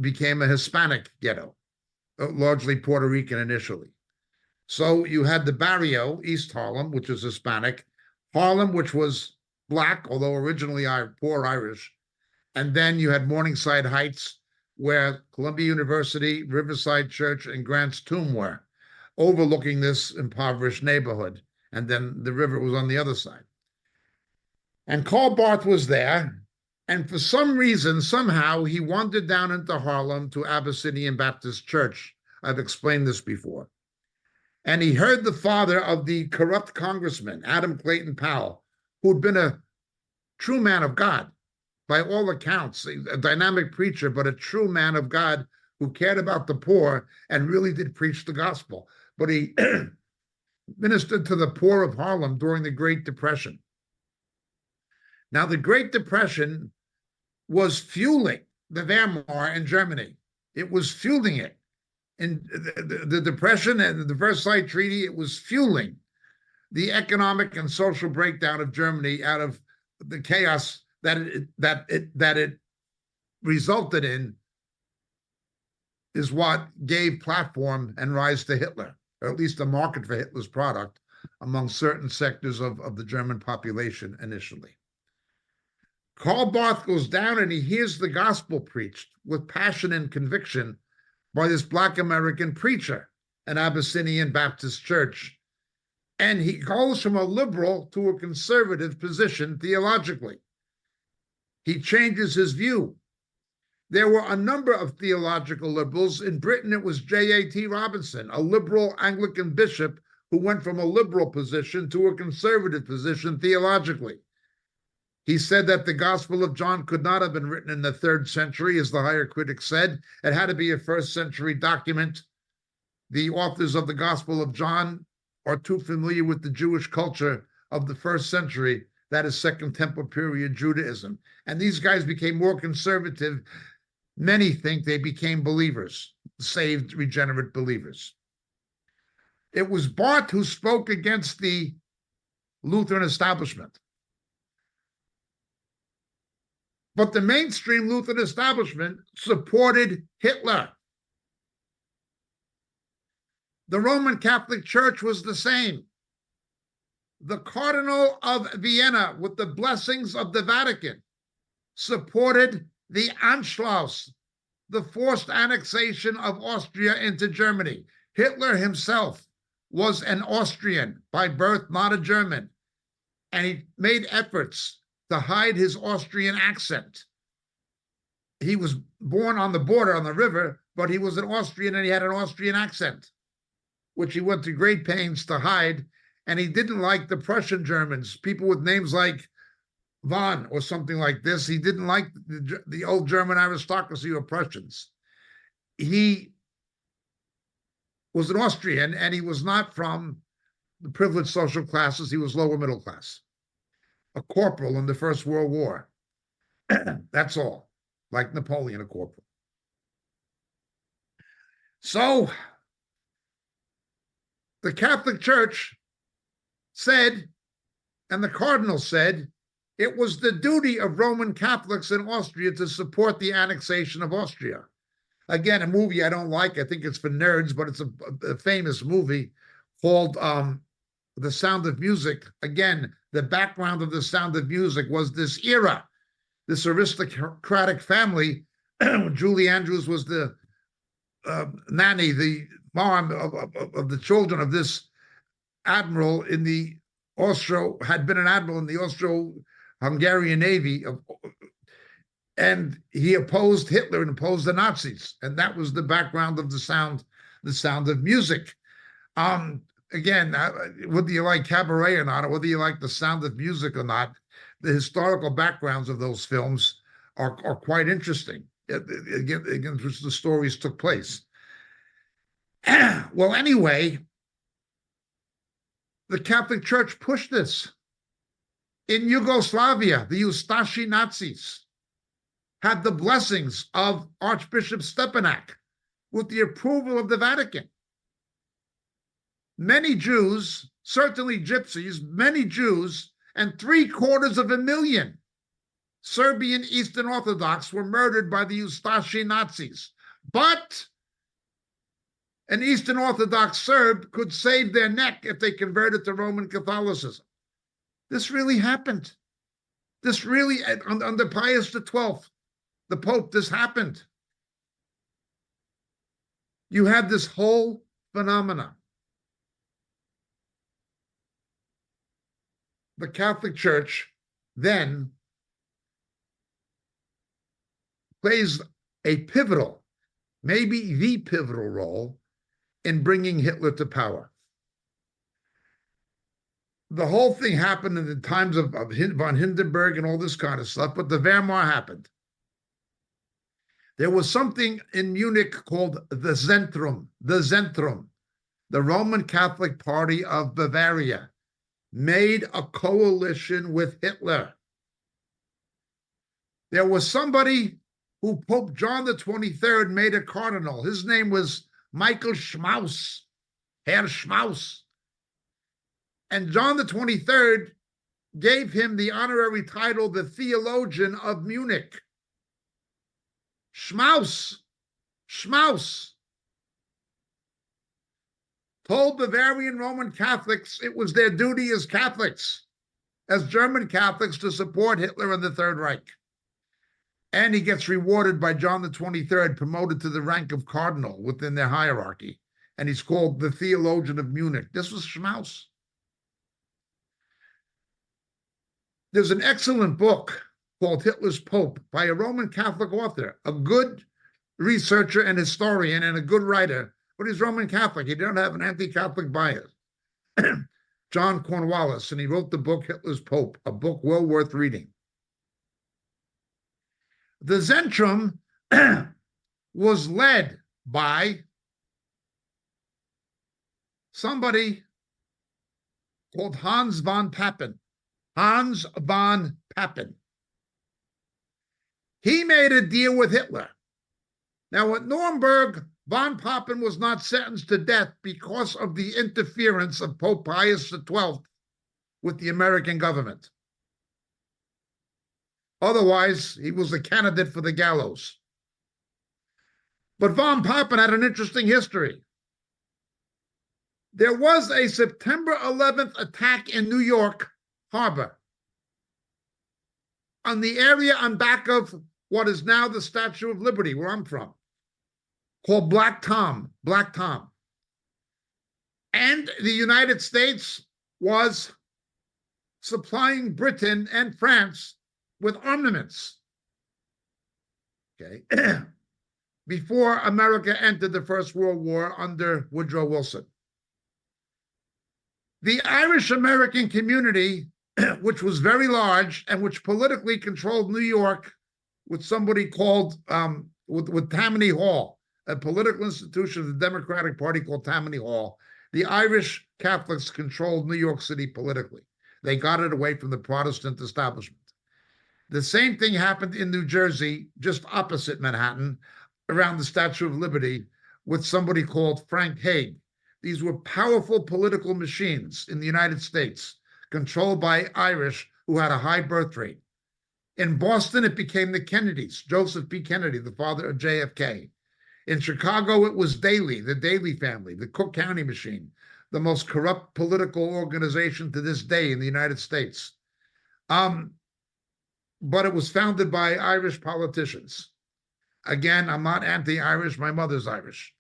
became a Hispanic ghetto, largely Puerto Rican initially. So you had the barrio, East Harlem, which was Hispanic, Harlem, which was Black, although originally poor Irish, and then you had Morningside Heights, where Columbia University, Riverside Church, and Grant's Tomb were, overlooking this impoverished neighborhood. And then the river was on the other side. And Karl Barth was there, and for some reason, somehow, he wandered down into Harlem to Abyssinian Baptist Church. I've explained this before. And he heard the father of the corrupt congressman, Adam Clayton Powell, who'd been a true man of God, by all accounts, a dynamic preacher, but a true man of God who cared about the poor and really did preach the gospel. But he ministered to the poor of Harlem during the Great Depression. Now, the Great Depression was fueling the Wehrmacht in Germany. It was fueling it. In the Depression and the Versailles Treaty, it was fueling the economic and social breakdown of Germany out of the chaos that it resulted in, is what gave platform and rise to Hitler, or at least a market for Hitler's product among certain sectors of the German population initially. Karl Barth goes down and he hears the gospel preached with passion and conviction by this Black American preacher, an Abyssinian Baptist church. And he goes from a liberal to a conservative position theologically. He changes his view. There were a number of theological liberals. In Britain, it was J.A.T. Robinson, a liberal Anglican bishop who went from a liberal position to a conservative position theologically. He said that the Gospel of John could not have been written in the 3rd century, as the higher critics said. It had to be a 1st century document. The authors of the Gospel of John are too familiar with the Jewish culture of the 1st century, that is Second Temple period Judaism. And these guys became more conservative. Many think they became believers, saved, regenerate believers. It was Barth who spoke against the Lutheran establishment. But the mainstream Lutheran establishment supported Hitler. The Roman Catholic Church was the same. The Cardinal of Vienna, with the blessings of the Vatican, supported the Anschluss, the forced annexation of Austria into Germany. Hitler himself was an Austrian by birth, not a German. And he made efforts to hide his Austrian accent. He was born on the border, on the river, but he was an Austrian and he had an Austrian accent, which he went to great pains to hide. And he didn't like the Prussian Germans, people with names like von or something like this. He didn't like the old German aristocracy or Prussians. He was an Austrian and he was not from the privileged social classes. He was lower middle class, a corporal in the First World War. That's all, like Napoleon, a corporal. So the Catholic Church said, and the Cardinal said, it was the duty of Roman Catholics in Austria to support the annexation of Austria. Again, a movie I don't like. I think it's for nerds, but it's a famous movie called The Sound of Music. Again, the background of The Sound of Music was this era, this aristocratic family. Julie Andrews was the nanny, the mom of the children of this admiral in the had been an admiral in the Austro-Hungarian Navy, and he opposed Hitler and opposed the Nazis, and that was the background of The Sound of Music. Again, whether you like cabaret or not, or whether you like The Sound of Music or not, the historical backgrounds of those films are quite interesting, again, which the stories took place. Well, anyway, the Catholic Church pushed this. In Yugoslavia, the Ustashi Nazis had the blessings of Archbishop Stepanak with the approval of the Vatican. Many Jews, certainly gypsies, many Jews, and 750,000 Serbian Eastern Orthodox were murdered by the Ustashi Nazis. But an Eastern Orthodox Serb could save their neck if they converted to Roman Catholicism. This really happened. This really, under Pius XII, the Pope, this happened. You had this whole phenomena. The Catholic Church then plays a pivotal, maybe the pivotal role in bringing Hitler to power. The whole thing happened in the times of von Hindenburg and all this kind of stuff, but the Wehrmacht happened. There was something in Munich called the Zentrum, the Roman Catholic Party of Bavaria, made a coalition with Hitler. There was somebody who Pope John the 23rd made a cardinal. His name was Michael Schmaus, Herr Schmaus. And John the 23rd gave him the honorary title, the Theologian of Munich. Schmaus told Bavarian Roman Catholics it was their duty as Catholics, as German Catholics to support Hitler and the Third Reich. And he gets rewarded by John the 23rd, promoted to the rank of cardinal within their hierarchy. And he's called the theologian of Munich. This was Schmaus. There's an excellent book called Hitler's Pope by a Roman Catholic author, a good researcher and historian and a good writer, but he's Roman Catholic. He didn't have an anti-Catholic bias. John Cornwallis, and he wrote the book Hitler's Pope, a book well worth reading. The Zentrum was led by somebody called Hans von Papen. Hans von Papen. He made a deal with Hitler. Now, at Nuremberg, von Papen was not sentenced to death because of the interference of Pope Pius XII with the American government. Otherwise, he was a candidate for the gallows. But von Papen had an interesting history. There was a September 11th attack in New York Harbor on the area on back of what is now the Statue of Liberty, where I'm from, called Black Tom. And the United States was supplying Britain and France with armaments, okay, before America entered the First World War under Woodrow Wilson. The Irish-American community, which was very large and which politically controlled New York with somebody called, with Tammany Hall, a political institution of the Democratic Party called Tammany Hall. The Irish Catholics controlled New York City politically. They got it away from the Protestant establishment. The same thing happened in New Jersey, just opposite Manhattan, around the Statue of Liberty, with somebody called Frank Hague. These were powerful political machines in the United States, controlled by Irish who had a high birth rate. In Boston, it became the Kennedys, Joseph P. Kennedy, the father of JFK. In Chicago, it was Daley, the Daley family, the Cook County machine, the most corrupt political organization to this day in the United States. But it was founded by Irish politicians. Again, I'm not anti-Irish, my mother's Irish.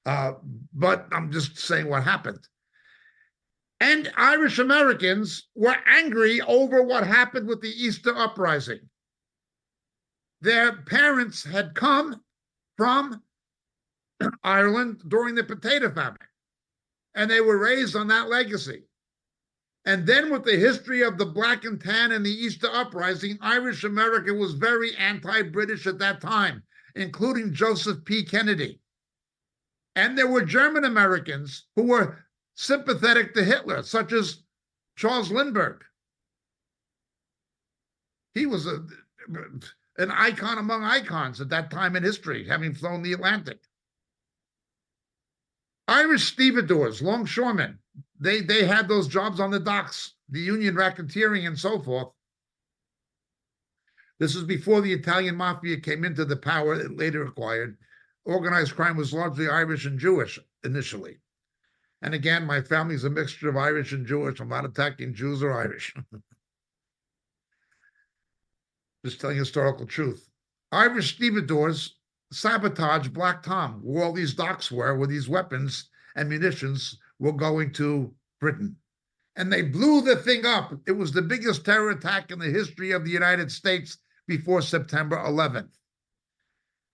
But I'm just saying what happened. And Irish Americans were angry over what happened with the Easter Uprising. Their parents had come from Ireland during the potato famine, and they were raised on that legacy. And then with the history of the Black and Tan and the Easter Uprising, Irish America was very anti-British at that time, including Joseph P. Kennedy. And there were German Americans who were sympathetic to Hitler, such as Charles Lindbergh. He was an icon among icons at that time in history, having flown the Atlantic. Irish stevedores, longshoremen, they had those jobs on the docks, the union racketeering and so forth. This was before the Italian mafia came into the power it later acquired. Organized crime was largely Irish and Jewish initially. And again, my family's a mixture of Irish and Jewish. I'm not attacking Jews or Irish. Just telling historical truth. Irish stevedores sabotaged Black Tom, where all these docks were, where these weapons and munitions were going to Britain. And they blew the thing up. It was the biggest terror attack in the history of the United States before September 11th.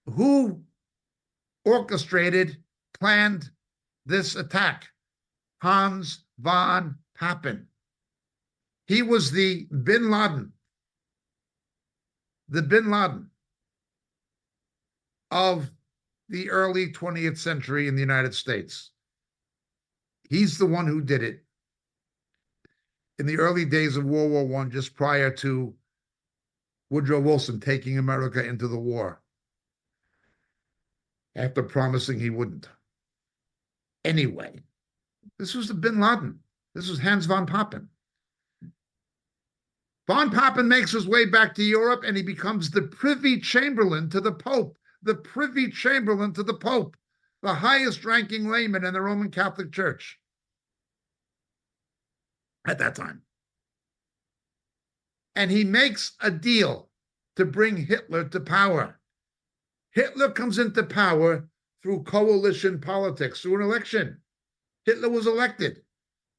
Who orchestrated, planned this attack? Hans von Papen. He was the Bin Laden of the early 20th century in the United States. He's the one who did it in the early days of World War I, just prior to Woodrow Wilson taking America into the war, after promising he wouldn't. Anyway, this was the Bin Laden. This was Hans von Papen. Von Papen makes his way back to Europe, and he becomes the Privy Chamberlain to the Pope. The Privy Chamberlain to the Pope, the highest-ranking layman in the Roman Catholic Church at that time. and he makes a deal to bring Hitler to power. Hitler comes into power through coalition politics, through an election. Hitler was elected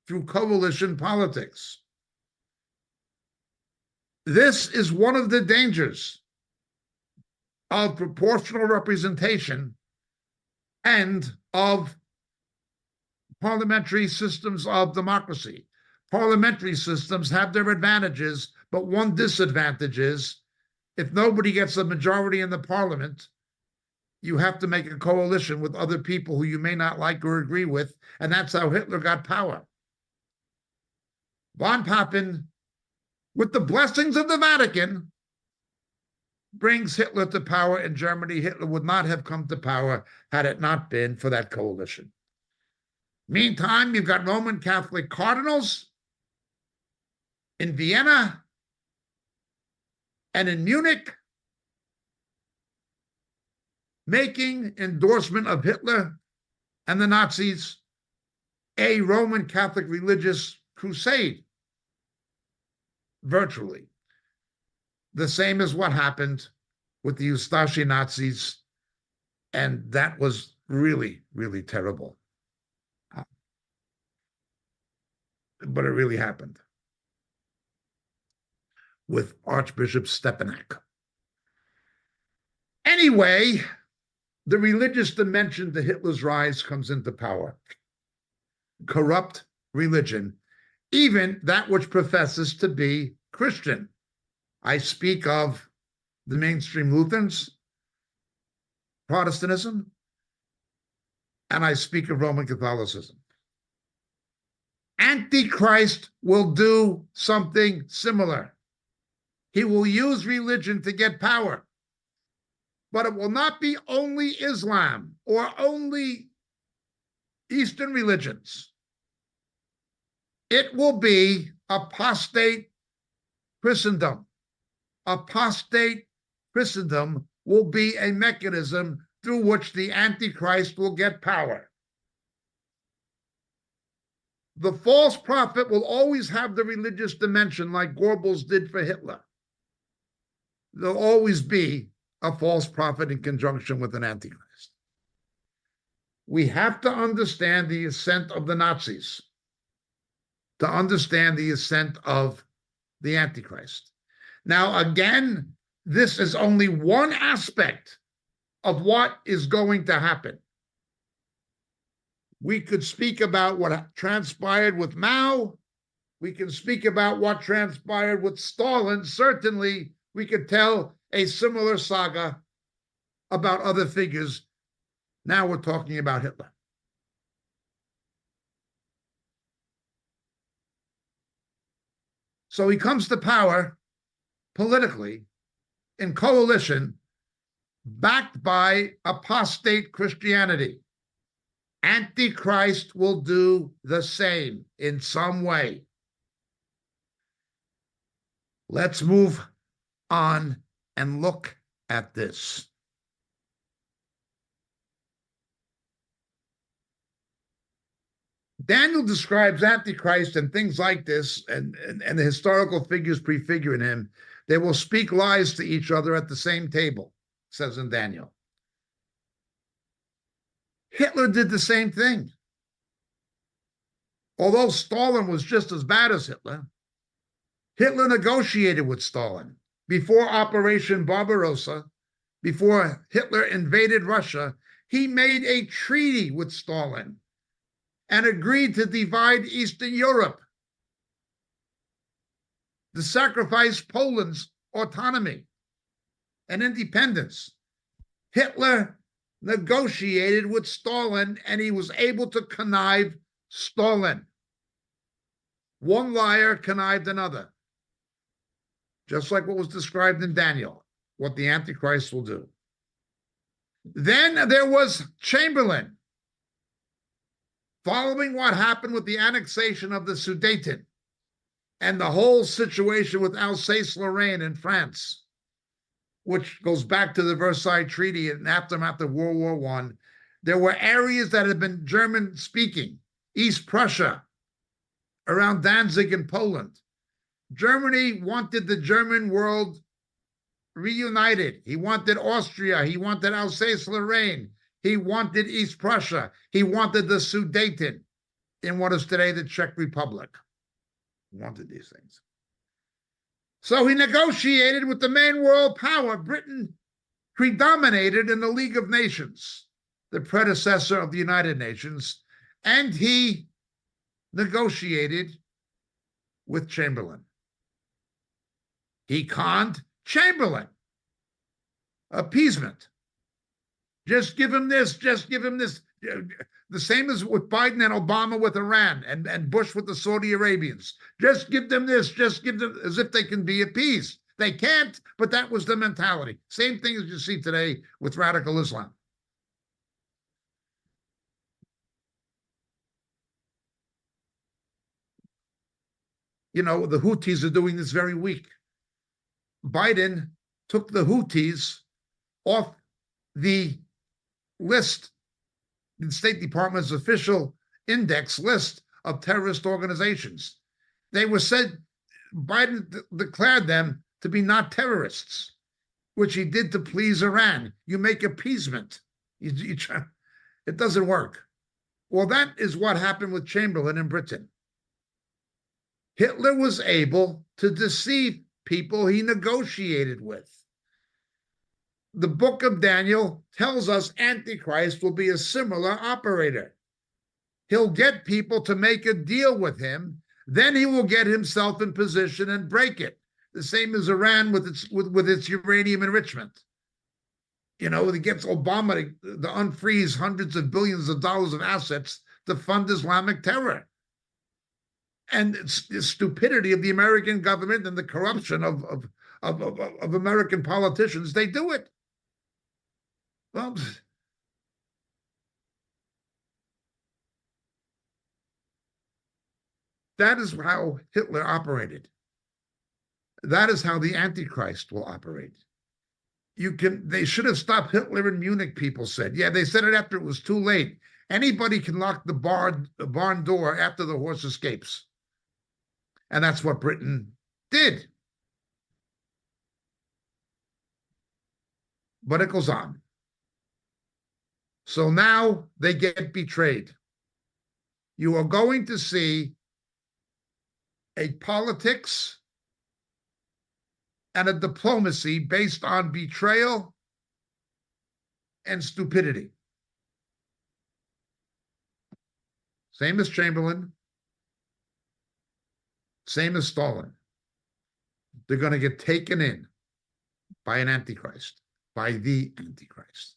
through coalition politics. This is one of the dangers of proportional representation and of parliamentary systems of democracy. Parliamentary systems have their advantages, but one disadvantage is if nobody gets a majority in the parliament, you have to make a coalition with other people who you may not like or agree with, and that's how Hitler got power. Von Papen, with the blessings of the Vatican, brings Hitler to power in Germany. Hitler would not have come to power had it not been for that coalition. Meantime, you've got Roman Catholic cardinals in Vienna and in Munich making endorsement of Hitler and the Nazis a Roman Catholic religious crusade, virtually. The same as what happened with the Ustashi Nazis, and that was really, really terrible. But it really happened with Archbishop Stepanek. Anyway, the religious dimension to Hitler's rise comes into power. Corrupt religion, even that which professes to be Christian. I speak of the mainstream Lutherans, Protestantism, and I speak of Roman Catholicism. Antichrist will do something similar. He will use religion to get power. But it will not be only Islam or only Eastern religions. It will be apostate Christendom. Apostate Christendom will be a mechanism through which the Antichrist will get power. The false prophet will always have the religious dimension like Goebbels did for Hitler. There'll always be a false prophet in conjunction with an Antichrist. We have to understand the ascent of the Nazis to understand the ascent of the Antichrist. Now, again, this is only one aspect of what is going to happen. We could speak about what transpired with Mao. We can speak about what transpired with Stalin. Certainly, we could tell a similar saga about other figures. Now we're talking about Hitler. So he comes to power politically in coalition, backed by apostate Christianity. Antichrist will do the same in some way. Let's move on and look at this. Daniel describes Antichrist and things like this, and the historical figures prefiguring him. They will speak lies to each other at the same table, says in Daniel. Hitler did the same thing. Although Stalin was just as bad as Hitler, Hitler negotiated with Stalin. Before Operation Barbarossa, before Hitler invaded Russia, he made a treaty with Stalin and agreed to divide Eastern Europe, to sacrifice Poland's autonomy and independence. Hitler negotiated with Stalin, and he was able to connive Stalin. One liar connived another. Just like what was described in Daniel, what the Antichrist will do. Then there was Chamberlain. Following what happened with the annexation of the Sudeten and the whole situation with Alsace-Lorraine in France, which goes back to the Versailles Treaty and aftermath of World War I, there were areas that had been German-speaking, East Prussia, around Danzig in Poland. Germany wanted the German world reunited. He wanted Austria. He wanted Alsace-Lorraine. He wanted East Prussia. He wanted the Sudeten in what is today the Czech Republic. He wanted these things. So he negotiated with the main world power. Britain predominated in the League of Nations, the predecessor of the United Nations, and he negotiated with Chamberlain. He conned Chamberlain. Appeasement. Just give him this, just give him this. The same as with Biden and Obama with Iran and Bush with the Saudi Arabians. Just give them this, just give them, as if they can be appeased. They can't, but that was the mentality. Same thing as you see today with radical Islam. You know, the Houthis are doing this very weak. Biden took the Houthis off the list, the State Department's official index list of terrorist organizations. They were said, Biden declared them to be not terrorists, which he did to please Iran. You make appeasement. It doesn't work. Well, that is what happened with Chamberlain in Britain. Hitler was able to deceive people he negotiated with. The book of Daniel tells us Antichrist will be a similar operator. He'll get people to make a deal with him, then he will get himself in position and break it. The same as Iran with its uranium enrichment. You know, he gets Obama to unfreeze hundreds of billions of dollars of assets to fund Islamic terror. And it's the stupidity of the American government and the corruption of American politicians, they do it. Well, that is how Hitler operated. That is how the Antichrist will operate. They should have stopped Hitler in Munich, people said. Yeah, they said it after it was too late. Anybody can lock the barn door after the horse escapes. And that's what Britain did. But it goes on. So now they get betrayed. You are going to see a politics and a diplomacy based on betrayal and stupidity. Same as Chamberlain. Same as Stalin. They're going to get taken in by an Antichrist, by the Antichrist.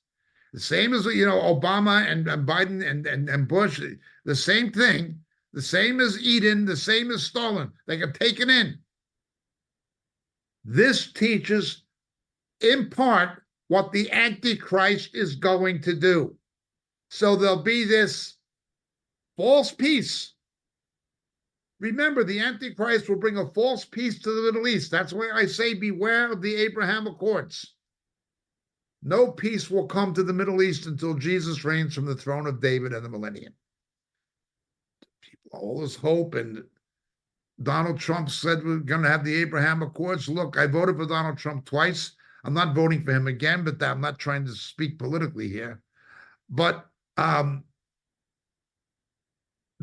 The same as, you know, Obama and Biden and Bush, the same thing, the same as Eden, the same as Stalin. They get taken in. This teaches, in part, what the Antichrist is going to do. So there'll be this false peace. Remember, the Antichrist will bring a false peace to the Middle East. That's why I say beware of the Abraham Accords. No peace will come to the Middle East until Jesus reigns from the throne of David in the millennium. People, all this hope, and Donald Trump said we're going to have the Abraham Accords. Look, I voted for Donald Trump twice. I'm not voting for him again, but I'm not trying to speak politically here. But the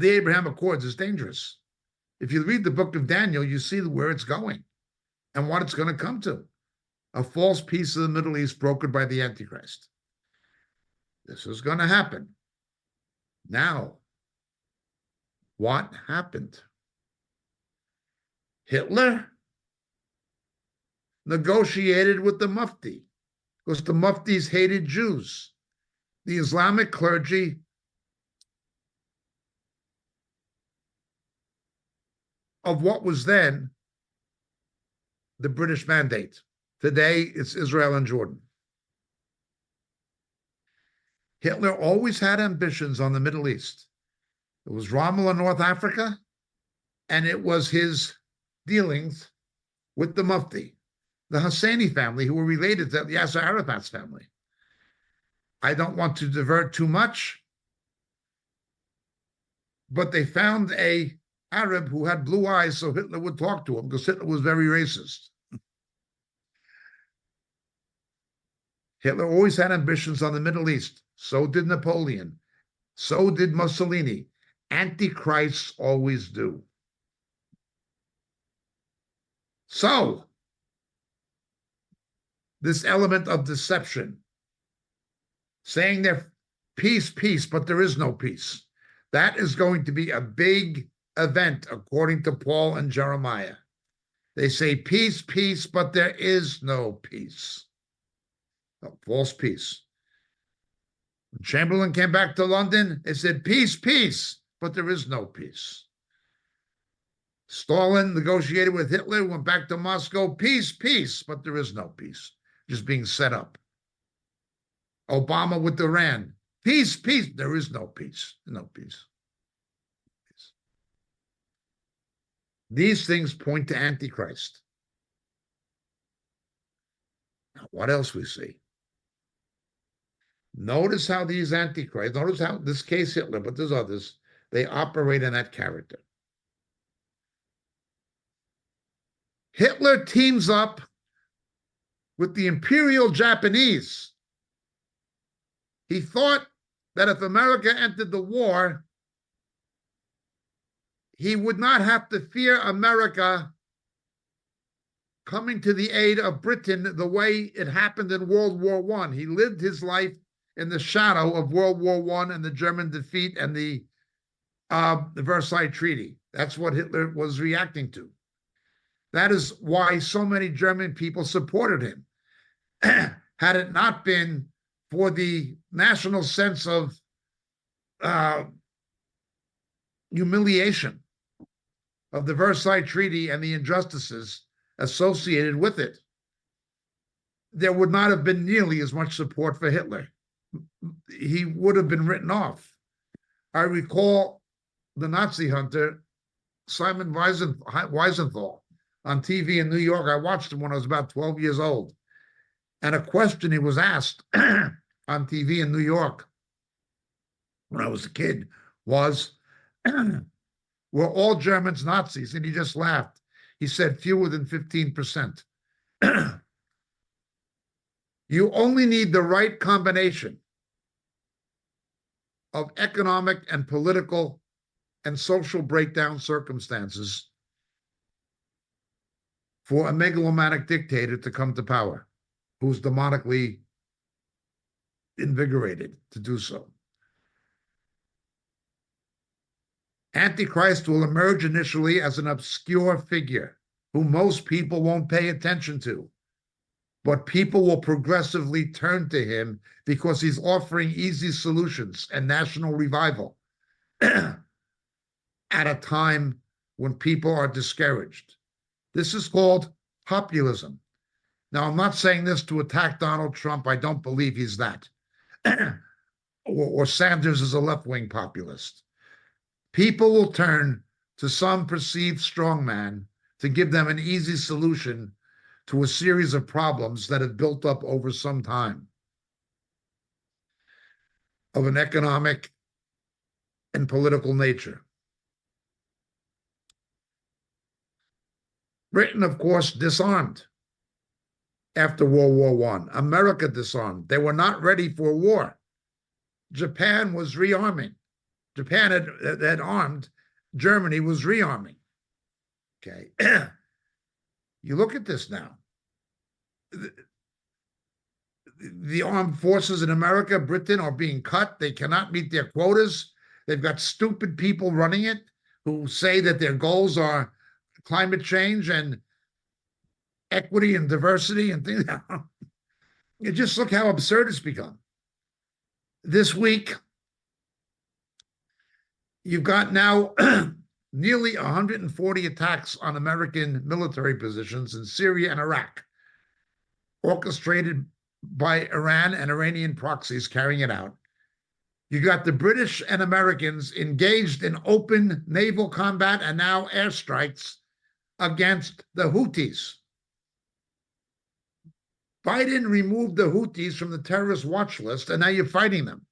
Abraham Accords is dangerous. If you read the book of Daniel, you see where it's going and what it's going to come to. A false peace of the Middle East brokered by the Antichrist. This is going to happen. Now, what happened? Hitler negotiated with the Mufti because the Muftis hated Jews. The Islamic clergy of what was then the British Mandate. Today, it's Israel and Jordan. Hitler always had ambitions on the Middle East. It was Rommel in North Africa, and it was his dealings with the Mufti, the Husseini family, who were related to Yasser Arafat's family. I don't want to divert too much, but they found a Arab who had blue eyes so Hitler would talk to him, because Hitler was very racist. Hitler always had ambitions on the Middle East. So did Napoleon. So did Mussolini. Antichrists always do. So, this element of deception, saying they're peace, peace, but there is no peace. That is going to be a big event, according to Paul and Jeremiah. They say peace, peace, but there is no peace. No, false peace. When Chamberlain came back to London, they said peace, peace, but there is no peace. Stalin negotiated with Hitler, went back to Moscow, peace, peace, but there is no peace, just being set up. Obama with Iran, peace, peace, there is no peace, no peace. These things point to Antichrist. Now, what else we see? Notice how these Antichrists, notice how, this case Hitler, but there's others, they operate in that character. Hitler teams up with the Imperial Japanese. He thought that if America entered the war, he would not have to fear America coming to the aid of Britain the way it happened in World War I. He lived his life in the shadow of World War I and the German defeat and the Versailles Treaty. That's what Hitler was reacting to. That is why so many German people supported him. Had it not been for the national sense of humiliation of the Versailles Treaty and the injustices associated with it, there would not have been nearly as much support for Hitler. He would have been written off. I recall the Nazi hunter, Simon Wiesenthal, on TV in New York. I watched him when I was about 12 years old. And a question he was asked on TV in New York when I was a kid was, were all Germans Nazis? And he just laughed. He said, fewer than 15%. You only need the right combination of economic and political and social breakdown circumstances for a megalomaniac dictator to come to power, who's demonically invigorated to do so. Antichrist will emerge initially as an obscure figure who most people won't pay attention to, but people will progressively turn to him because he's offering easy solutions and national revival at a time when people are discouraged. This is called populism. Now, I'm not saying this to attack Donald Trump. I don't believe he's that. or Sanders is a left-wing populist. People will turn to some perceived strongman to give them an easy solution to a series of problems that have built up over some time of an economic and political nature. Britain, of course, disarmed after World War I. America disarmed. They were not ready for war. Japan was rearming. Japan had armed. Germany was rearming. Okay. You look at this now. The armed forces in America, Britain, are being cut. They cannot meet their quotas. They've got stupid people running it who say that their goals are climate change and equity and diversity and things. You just look how absurd it's become. This week, you've got now nearly 140 attacks on American military positions in Syria and Iraq, orchestrated by Iran and Iranian proxies carrying it out. You got the British and Americans engaged in open naval combat and now airstrikes against the Houthis. Biden removed the Houthis from the terrorist watch list, and now you're fighting them.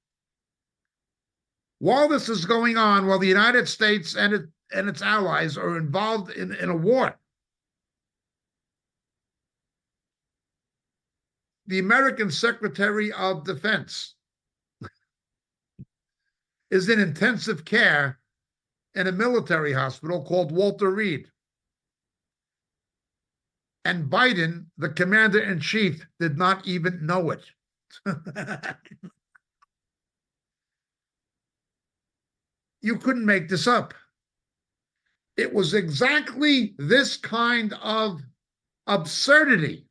While this is going on, while the United States and and its allies are involved in a war. The American Secretary of Defense is in intensive care in a military hospital called Walter Reed. And Biden, the commander-in-chief, did not even know it. You couldn't make this up. It was exactly this kind of absurdity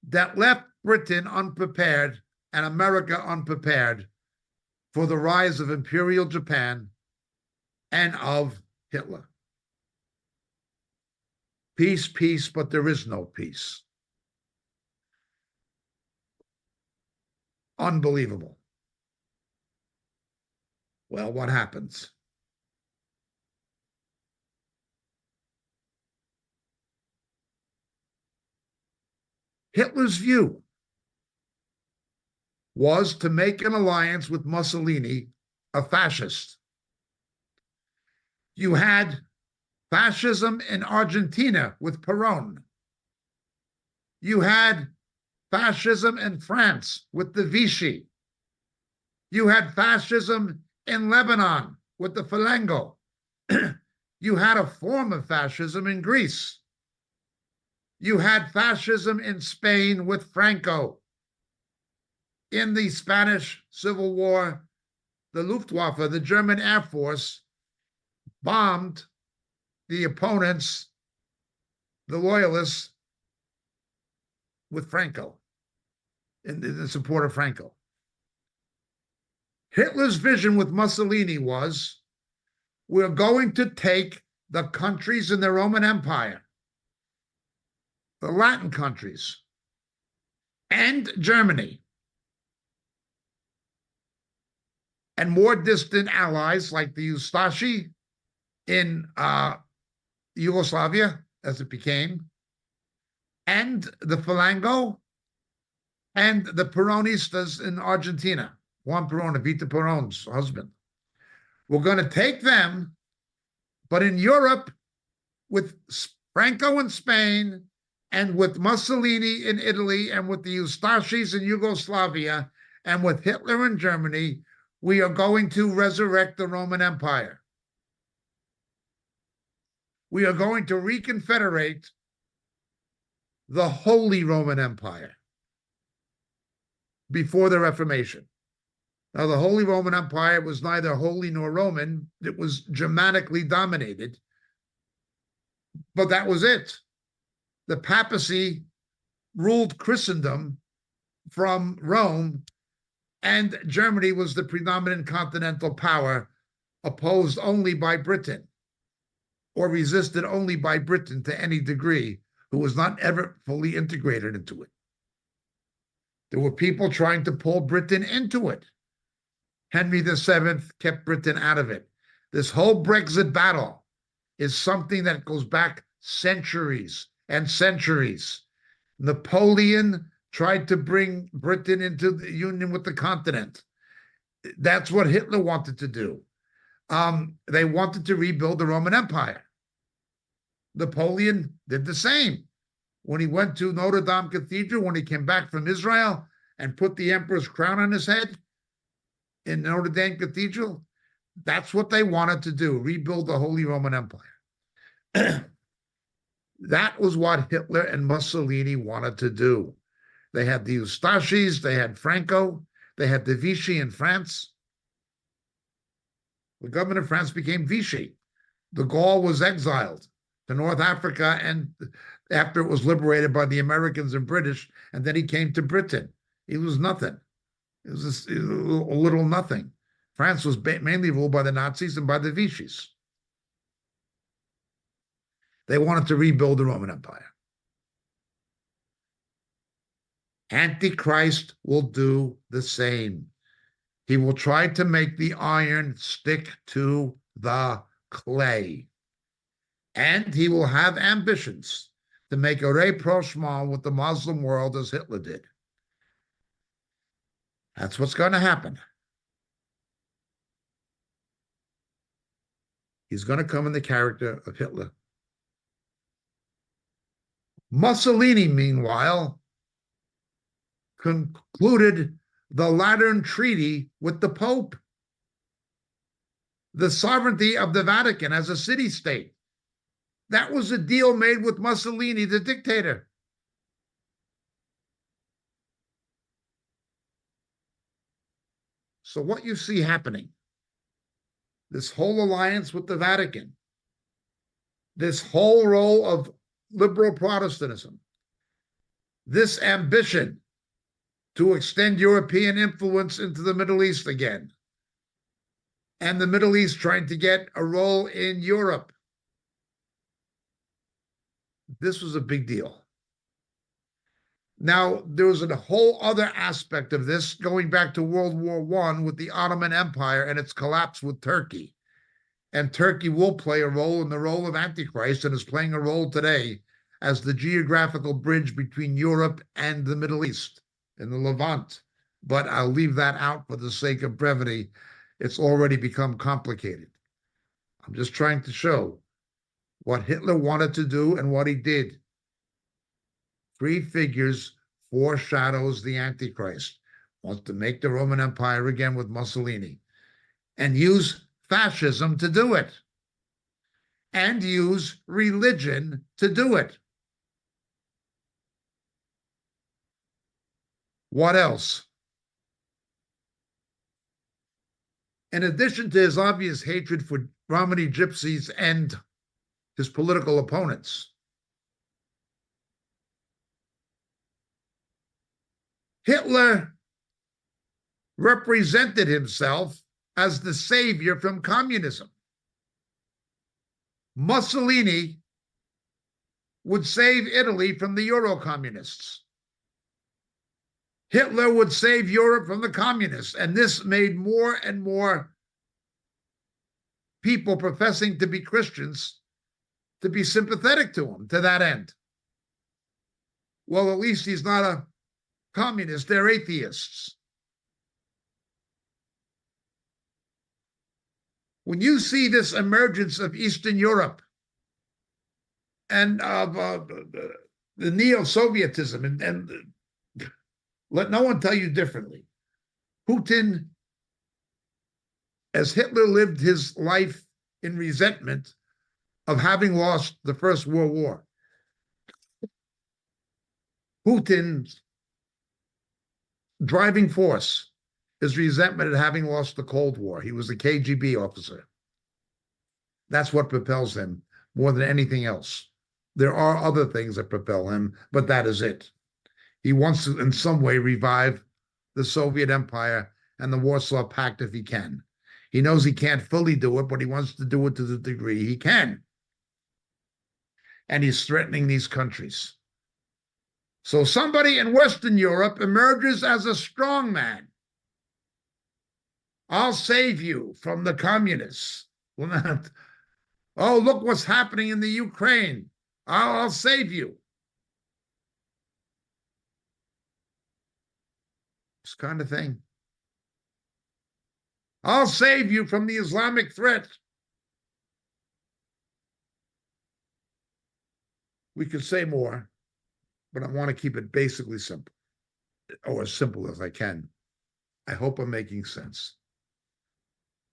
that left Britain unprepared and America unprepared for the rise of Imperial Japan and of Hitler. Peace, peace, but there is no peace. Unbelievable. Well, what happens? Hitler's view was to make an alliance with Mussolini, a fascist. You had fascism in Argentina with Perón. You had fascism in France with the Vichy. You had fascism in Lebanon with the Falango. You had a form of fascism in Greece. You had fascism in Spain with Franco. In the Spanish Civil War, the Luftwaffe, the German Air Force, bombed the opponents, the loyalists, with Franco, in support of Franco. Hitler's vision with Mussolini was, we're going to take the countries in the Roman Empire, the Latin countries, and Germany, and more distant allies like the Ustashi in Yugoslavia, as it became, and the Falango, and the Peronistas in Argentina. Juan Perón, Evita Perón's husband. We're going to take them, but in Europe, with Franco in Spain, and with Mussolini in Italy, and with the Ustashis in Yugoslavia, and with Hitler in Germany, we are going to resurrect the Roman Empire. We are going to reconfederate the Holy Roman Empire before the Reformation. Now, the Holy Roman Empire was neither holy nor Roman. It was Germanically dominated. But that was it. The papacy ruled Christendom from Rome, and Germany was the predominant continental power, opposed only by Britain, or resisted only by Britain to any degree, who was not ever fully integrated into it. There were people trying to pull Britain into it. Henry VII kept Britain out of it. This whole Brexit battle is something that goes back centuries and centuries. Napoleon tried to bring Britain into the union with the continent. That's what Hitler wanted to do. They wanted to rebuild the Roman Empire. Napoleon did the same. When he went to Notre Dame Cathedral, when he came back from Israel and put the emperor's crown on his head in Notre Dame Cathedral, that's what they wanted to do, rebuild the Holy Roman Empire. That was what Hitler and Mussolini wanted to do. They had the Ustashis, they had Franco, they had the Vichy in France. The government of France became Vichy. De Gaulle was exiled to North Africa, and after it was liberated by the Americans and British, and then he came to Britain. He was nothing. It was a little nothing. France was mainly ruled by the Nazis and by the Vichys. They wanted to rebuild the Roman Empire. Antichrist will do the same. He will try to make the iron stick to the clay. And he will have ambitions to make a rapprochement with the Muslim world as Hitler did. That's what's going to happen. He's going to come in the character of Hitler. Mussolini, meanwhile, concluded the Lateran Treaty with the Pope, the sovereignty of the Vatican as a city-state. That was a deal made with Mussolini, the dictator. So what you see happening, this whole alliance with the Vatican, this whole role of liberal Protestantism, this ambition to extend European influence into the Middle East again, and the Middle East trying to get a role in Europe. This was a big deal. Now, there was a whole other aspect of this going back to World War I with the Ottoman Empire and its collapse with Turkey. And Turkey will play a role in the role of Antichrist and is playing a role today as the geographical bridge between Europe and the Middle East in the Levant. But I'll leave that out for the sake of brevity. It's already become complicated. I'm just trying to show what Hitler wanted to do and what he did. Three figures foreshadows the Antichrist. Wants to make the Roman Empire again with Mussolini and use fascism to do it and use religion to do it. What else? In addition to his obvious hatred for Romani gypsies and his political opponents, Hitler represented himself as the savior from communism. Mussolini would save Italy from the Euro-communists. Hitler would save Europe from the communists, and this made more and more people professing to be Christians to be sympathetic to him to that end. Well, at least he's not a communist, they're atheists. When you see this emergence of Eastern Europe and of the neo-Sovietism, and let no one tell you differently. Putin, as Hitler lived his life in resentment of having lost the First World War, Putin's driving force is resentment at having lost the Cold War. He was a KGB officer. That's what propels him more than anything else. There are other things that propel him, but that is it. He wants to, in some way, revive the Soviet Empire and the Warsaw Pact if he can. He knows he can't fully do it, but he wants to do it to the degree he can. And he's threatening these countries. So somebody in Western Europe emerges as a strongman. I'll save you from the communists. Oh, look what's happening in the Ukraine. I'll save you. This kind of thing. I'll save you from the Islamic threat. We could say more, but I want to keep it basically simple, or as simple as I can. I hope I'm making sense.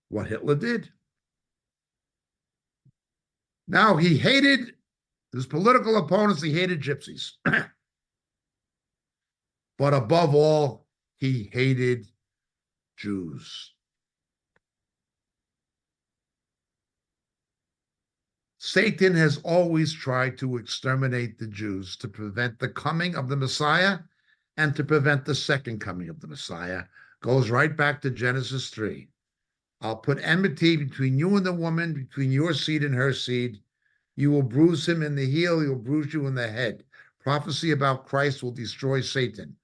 What Hitler did. Now, he hated his political opponents, he hated gypsies. But above all, he hated Jews. Satan has always tried to exterminate the Jews to prevent the coming of the Messiah and to prevent the second coming of the Messiah. Goes right back to Genesis 3. I'll put enmity between you and the woman, between your seed and her seed. You will bruise him in the heel, he will bruise you in the head. Prophecy about Christ will destroy Satan.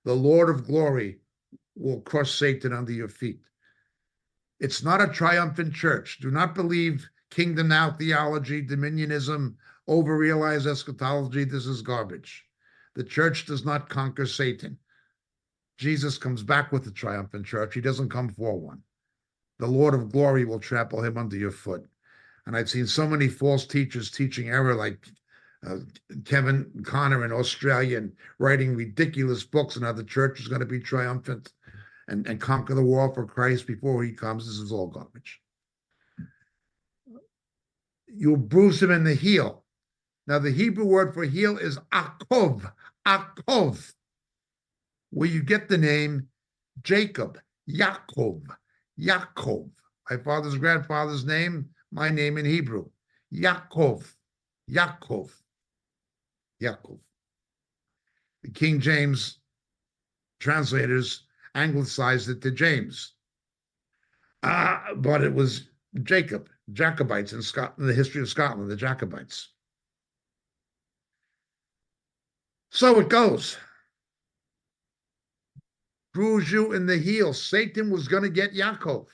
The Lord of glory will crush Satan under your feet. It's not a triumphant church. Do not believe kingdom now theology, dominionism, over-realized eschatology. This is garbage. The church does not conquer Satan. Jesus comes back with the triumphant church. He doesn't come for one. The Lord of glory will trample him under your foot. And I've seen so many false teachers teaching error, like Kevin Conner in Australia, and writing ridiculous books on how the church is going to be triumphant and conquer the world for Christ before he comes. This is all garbage. You'll bruise him in the heel. Now, the Hebrew word for heel is akov, akov, where you get the name Jacob, Yaakov, Yaakov. My father's grandfather's name, my name in Hebrew, Yaakov, Yaakov, Yaakov. The King James translators anglicized it to James. But it was Jacob, Jacobites in Scotland, the history of Scotland, the Jacobites. So it goes. Bruise you in the heel. Satan was going to get Yaakov.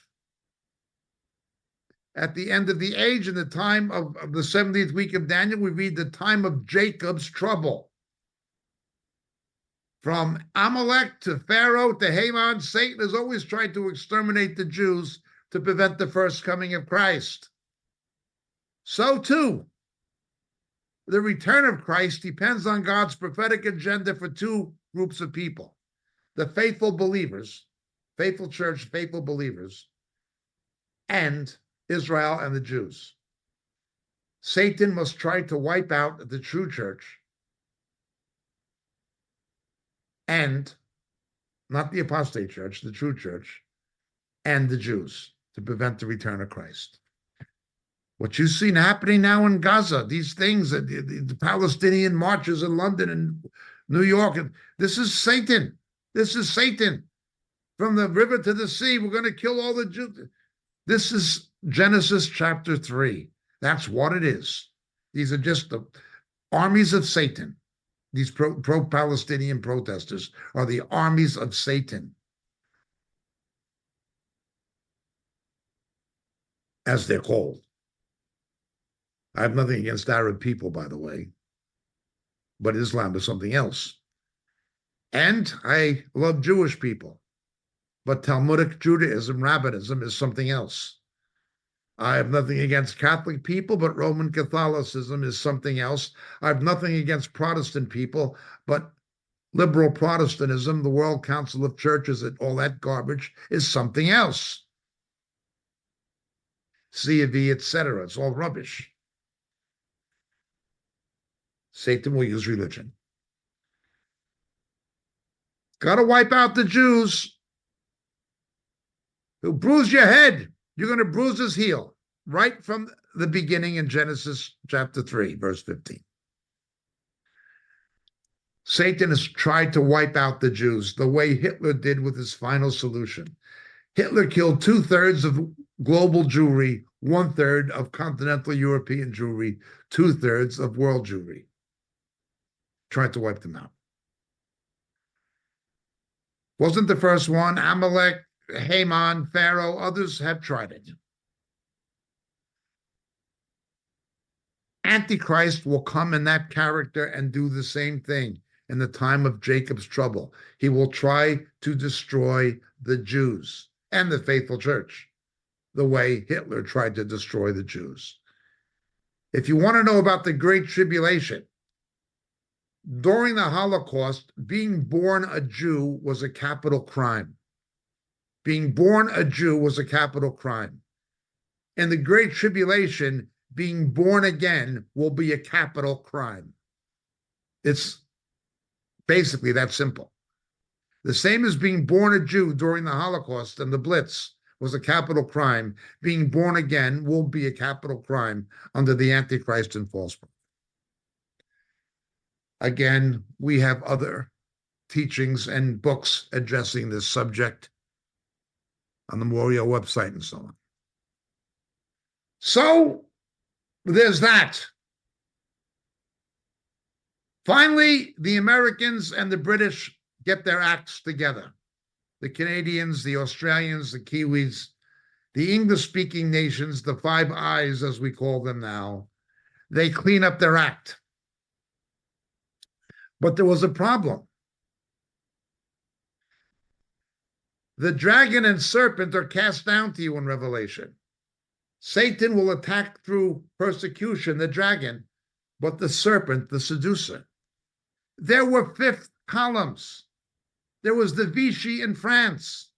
At the end of the age, in the time of the 70th week of Daniel, we read the time of Jacob's trouble. From Amalek to Pharaoh to Haman, Satan has always tried to exterminate the Jews to prevent the first coming of Christ. So too, the return of Christ depends on God's prophetic agenda for two groups of people: the faithful believers, faithful church, faithful believers, and Israel and the Jews. Satan must try to wipe out the true church and not the apostate church, the true church, and the Jews to prevent the return of Christ. What you've seen happening now in Gaza, these things, the Palestinian marches in London and New York, this is Satan. This is Satan. From the river to the sea, we're going to kill all the Jews. This is Genesis chapter 3. That's what it is. These are just the armies of Satan. These pro-Palestinian protesters are the armies of Satan, as they're called. I have nothing against Arab people, by the way, but Islam is something else. And I love Jewish people, but Talmudic Judaism, Rabbinism is something else. I have nothing against Catholic people, but Roman Catholicism is something else. I have nothing against Protestant people, but liberal Protestantism, the World Council of Churches, and all that garbage is something else. C of E, etc. It's all rubbish. Satan will use religion. Got to wipe out the Jews. Who bruise your head, you're going to bruise his heel. Right from the beginning in Genesis chapter 3, verse 15. Satan has tried to wipe out the Jews the way Hitler did with his final solution. Hitler killed 2/3 of global Jewry, 1/3 of continental European Jewry, 2/3 of world Jewry. Tried to wipe them out. Wasn't the first one. Amalek, Haman, Pharaoh, others have tried it. Antichrist will come in that character and do the same thing in the time of Jacob's trouble. He will try to destroy the Jews and the faithful church the way Hitler tried to destroy the Jews. If you want to know about the Great Tribulation, during the Holocaust, being born a Jew was a capital crime. Being born a Jew was a capital crime. In the Great Tribulation, being born again will be a capital crime. It's basically that simple. The same as being born a Jew during the Holocaust and the Blitz was a capital crime. Being born again will be a capital crime under the Antichrist and false prophet. Again, we have other teachings and books addressing this subject on the Morio website and so on. So there's that. Finally, the Americans and the British get their acts together. The Canadians, the Australians, the Kiwis, the English-speaking nations, the Five Eyes, as we call them now, they clean up their act. But there was a problem. The dragon and serpent are cast down to you in Revelation. Satan will attack through persecution, the dragon, but the serpent, the seducer. There were fifth columns. There was the Vichy in France.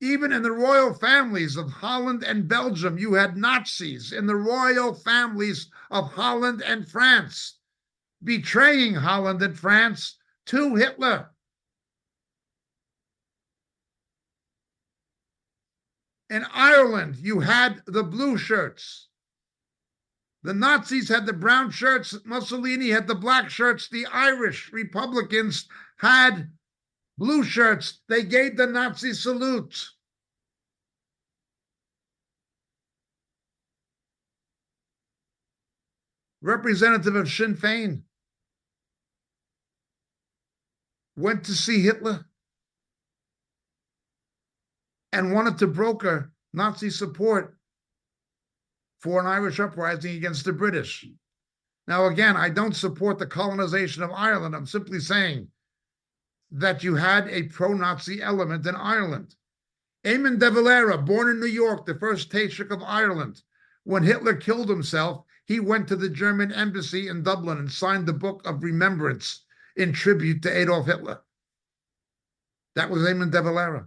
Even in the royal families of Holland and Belgium, you had Nazis in the royal families of Holland and France, betraying Holland and France to Hitler. In Ireland, you had the blue shirts. The Nazis had the brown shirts. Mussolini had the black shirts. The Irish Republicans had blue shirts. They gave the Nazi salute. Representative of Sinn Féin went to see Hitler and wanted to broker Nazi support for an Irish uprising against the British. Now, again, I don't support the colonization of Ireland. I'm simply saying that you had a pro-Nazi element in Ireland. Eamon de Valera, born in New York, the first Taoiseach of Ireland, when Hitler killed himself, he went to the German embassy in Dublin and signed the Book of Remembrance in tribute to Adolf Hitler. That was Eamon de Valera.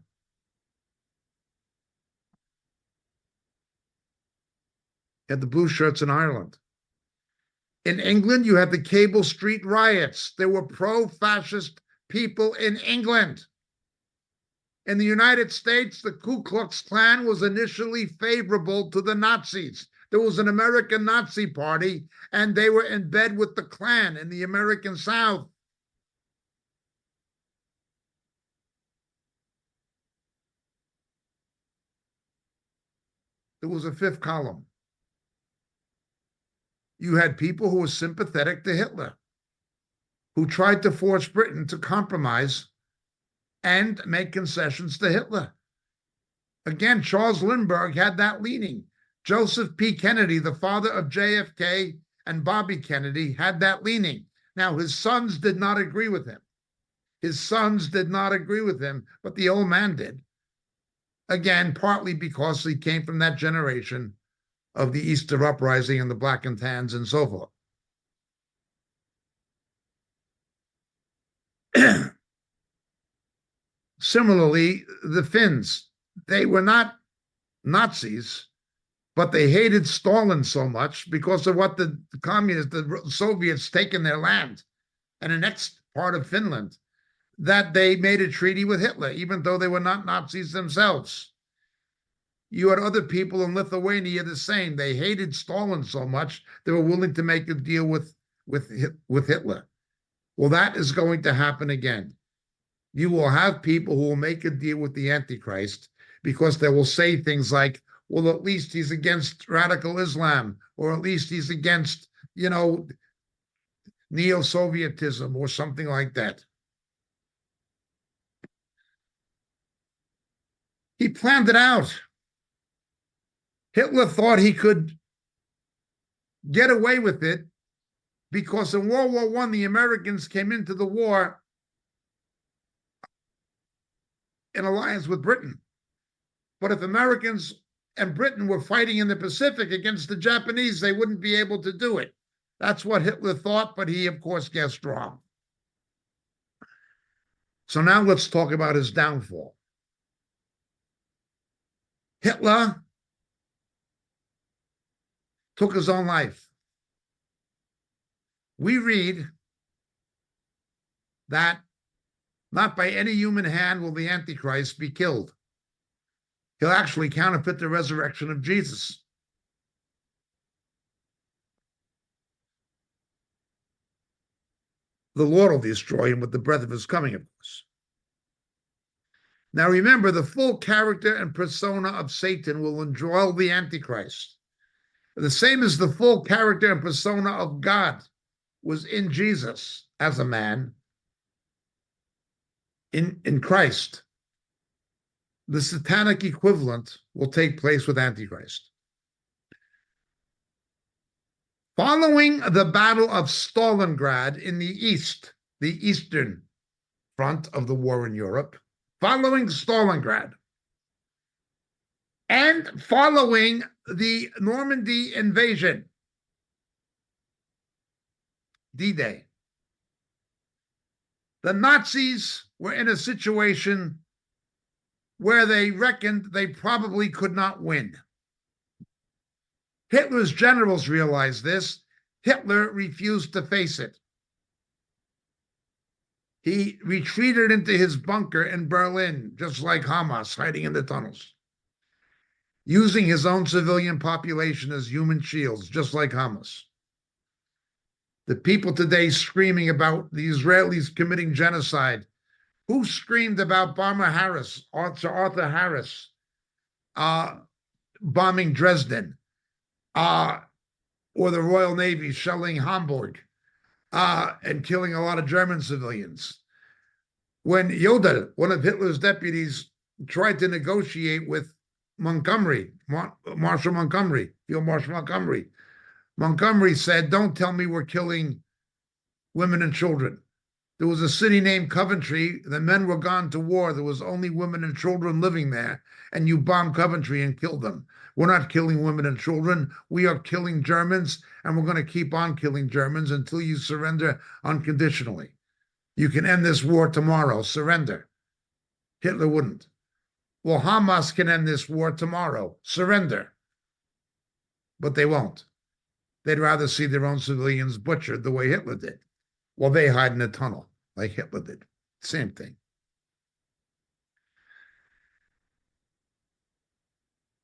Had the blue shirts in Ireland. In England, you had the Cable Street riots. There were pro-fascist people in England. In the United States, the Ku Klux Klan was initially favorable to the Nazis. There was an American Nazi Party, and they were in bed with the Klan in the American South. There was a fifth column. You had people who were sympathetic to Hitler, who tried to force Britain to compromise and make concessions to Hitler. Again, Charles Lindbergh had that leaning. Joseph P. Kennedy, the father of JFK and Bobby Kennedy, had that leaning. Now, his sons did not agree with him. His sons did not agree with him, but the old man did. Again, partly because he came from that generation of the Easter Uprising and the Black and Tans and so forth. Similarly, the Finns, they were not Nazis, but they hated Stalin so much because of what the communists, the Soviets, taken their land and the next part of Finland, that they made a treaty with Hitler, even though they were not Nazis themselves. You had other people in Lithuania the same. They hated Stalin so much, they were willing to make a deal with Hitler. Well, that is going to happen again. You will have people who will make a deal with the Antichrist because they will say things like, well, at least he's against radical Islam, or at least he's against, neo-Sovietism or something like that. He planned it out. Hitler thought he could get away with it because in World War I, the Americans came into the war in alliance with Britain. But if Americans and Britain were fighting in the Pacific against the Japanese, they wouldn't be able to do it. That's what Hitler thought, but he, of course, guessed wrong. So now let's talk about his downfall. Hitler took his own life. We read that not by any human hand will the Antichrist be killed. He'll actually counterfeit the resurrection of Jesus. The Lord will destroy him with the breath of his coming, of course. Now remember, the full character and persona of Satan will indwell the Antichrist. The same as the full character and persona of God was in Jesus as a man, in Christ. The satanic equivalent will take place with Antichrist. Following the Battle of Stalingrad in the East, the Eastern Front of the war in Europe, following Stalingrad, And following the Normandy invasion, D-Day, the Nazis were in a situation where they reckoned they probably could not win. Hitler's generals realized this. Hitler refused to face it. He retreated into his bunker in Berlin, just like Hamas, hiding in the tunnels, using his own civilian population as human shields, just like Hamas. The people today screaming about the Israelis committing genocide. Who screamed about Bomber Harris, Sir Arthur Harris, bombing Dresden, or the Royal Navy shelling Hamburg, and killing a lot of German civilians? When Jodl, one of Hitler's deputies, tried to negotiate with Montgomery, Marshal Montgomery, Field Marshal Montgomery, Montgomery said, "Don't tell me we're killing women and children. There was a city named Coventry. The men were gone to war. There was only women and children living there, and you bombed Coventry and killed them. We're not killing women and children. We are killing Germans, and we're going to keep on killing Germans until you surrender unconditionally. You can end this war tomorrow. Surrender." Hitler wouldn't. Well, Hamas can end this war tomorrow. Surrender. But they won't. They'd rather see their own civilians butchered the way Hitler did. Well, they hide in a tunnel like Hitler did. Same thing.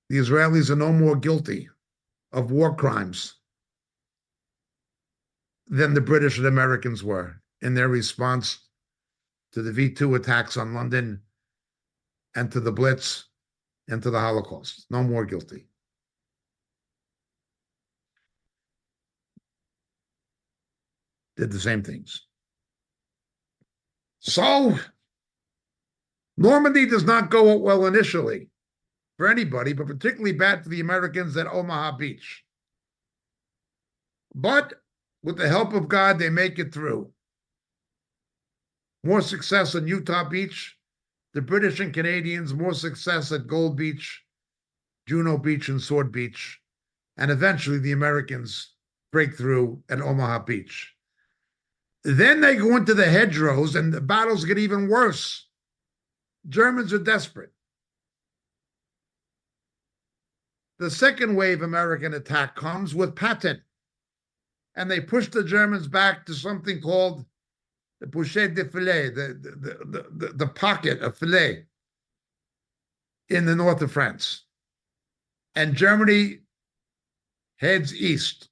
The Israelis are no more guilty of war crimes than the British and Americans were in their response to the V2 attacks on London and to the Blitz and to the Holocaust. No more guilty. Did the same things. So, Normandy does not go well initially for anybody, but particularly bad for the Americans at Omaha Beach. But with the help of God, they make it through. More success on Utah Beach. The British and Canadians, more success at Gold Beach, Juno Beach, and Sword Beach. And eventually the Americans break through at Omaha Beach. Then they go into the hedgerows and the battles get even worse. Germans are desperate. The second wave American attack comes with Patton. And they push the Germans back to something called the Boucher de Filet, the pocket of Filet in the north of France. And Germany heads east,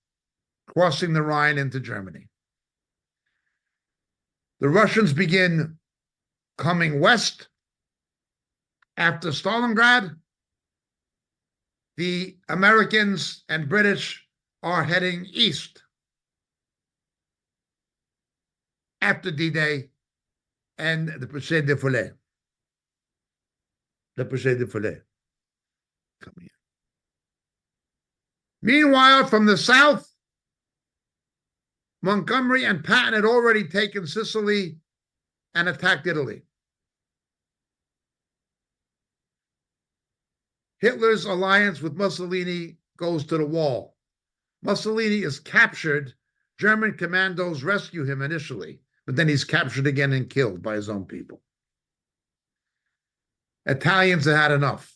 crossing the Rhine into Germany. The Russians begin coming west. After Stalingrad, the Americans and British are heading east. After D-Day and the Boucher de Filet. The Boucher de Filet. Come here. Meanwhile, from the south, Montgomery and Patton had already taken Sicily and attacked Italy. Hitler's alliance with Mussolini goes to the wall. Mussolini is captured. German commandos rescue him initially, but then he's captured again and killed by his own people. Italians had had enough.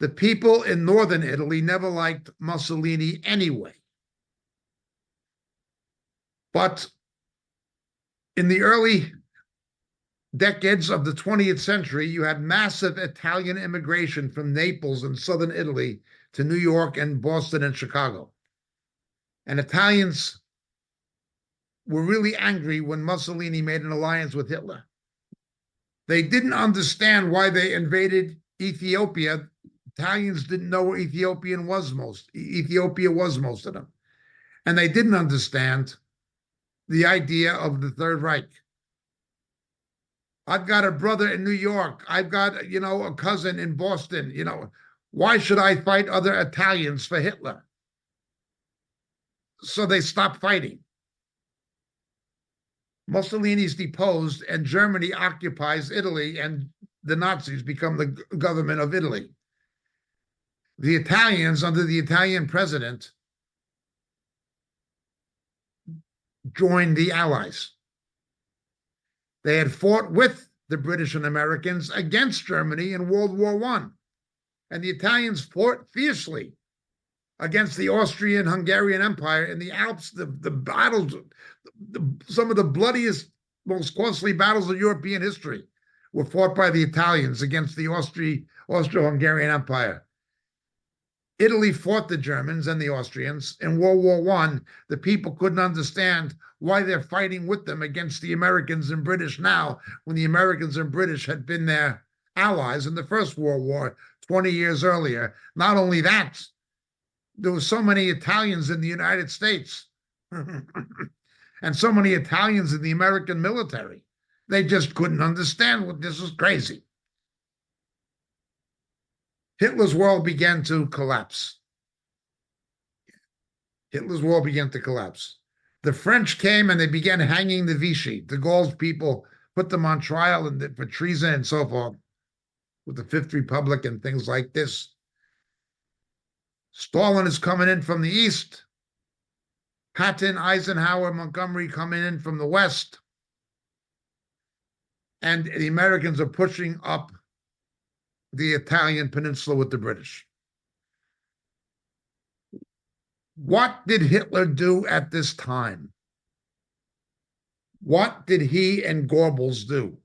The people in northern Italy never liked Mussolini anyway. But in the early decades of the 20th century, you had massive Italian immigration from Naples and southern Italy to New York and Boston and Chicago. And Italians were really angry when Mussolini made an alliance with Hitler. They didn't understand why they invaded Ethiopia. Italians didn't know where Ethiopia was most of them. And they didn't understand the idea of the Third Reich. I've got a brother in New York. I've got, a cousin in Boston. Why should I fight other Italians for Hitler? So they stopped fighting. Mussolini's deposed and Germany occupies Italy and the Nazis become the government of Italy. the Italians, under the Italian president, joined the Allies. They had fought with the British and Americans against Germany in World War I. And the Italians fought fiercely against the Austrian-Hungarian Empire in the Alps. The battles, some of the bloodiest, most costly battles of European history were fought by the Italians against the Austro-Hungarian Empire. Italy fought the Germans and the Austrians. In World War I, the people couldn't understand why they're fighting with them against the Americans and British now, when the Americans and British had been their allies in the First World War 20 years earlier. Not only that, there were so many Italians in the United States and so many Italians in the American military. They just couldn't understand what this was crazy. Hitler's world began to collapse. Hitler's world began to collapse. The French came and they began hanging the Vichy. De Gaulle's people put them on trial for treason and so forth, with the Fifth Republic and things like this. Stalin is coming in from the east. Patton, Eisenhower, Montgomery coming in from the west. And the Americans are pushing up the Italian peninsula with the British. What did Hitler do at this time? What did he and Goebbels do?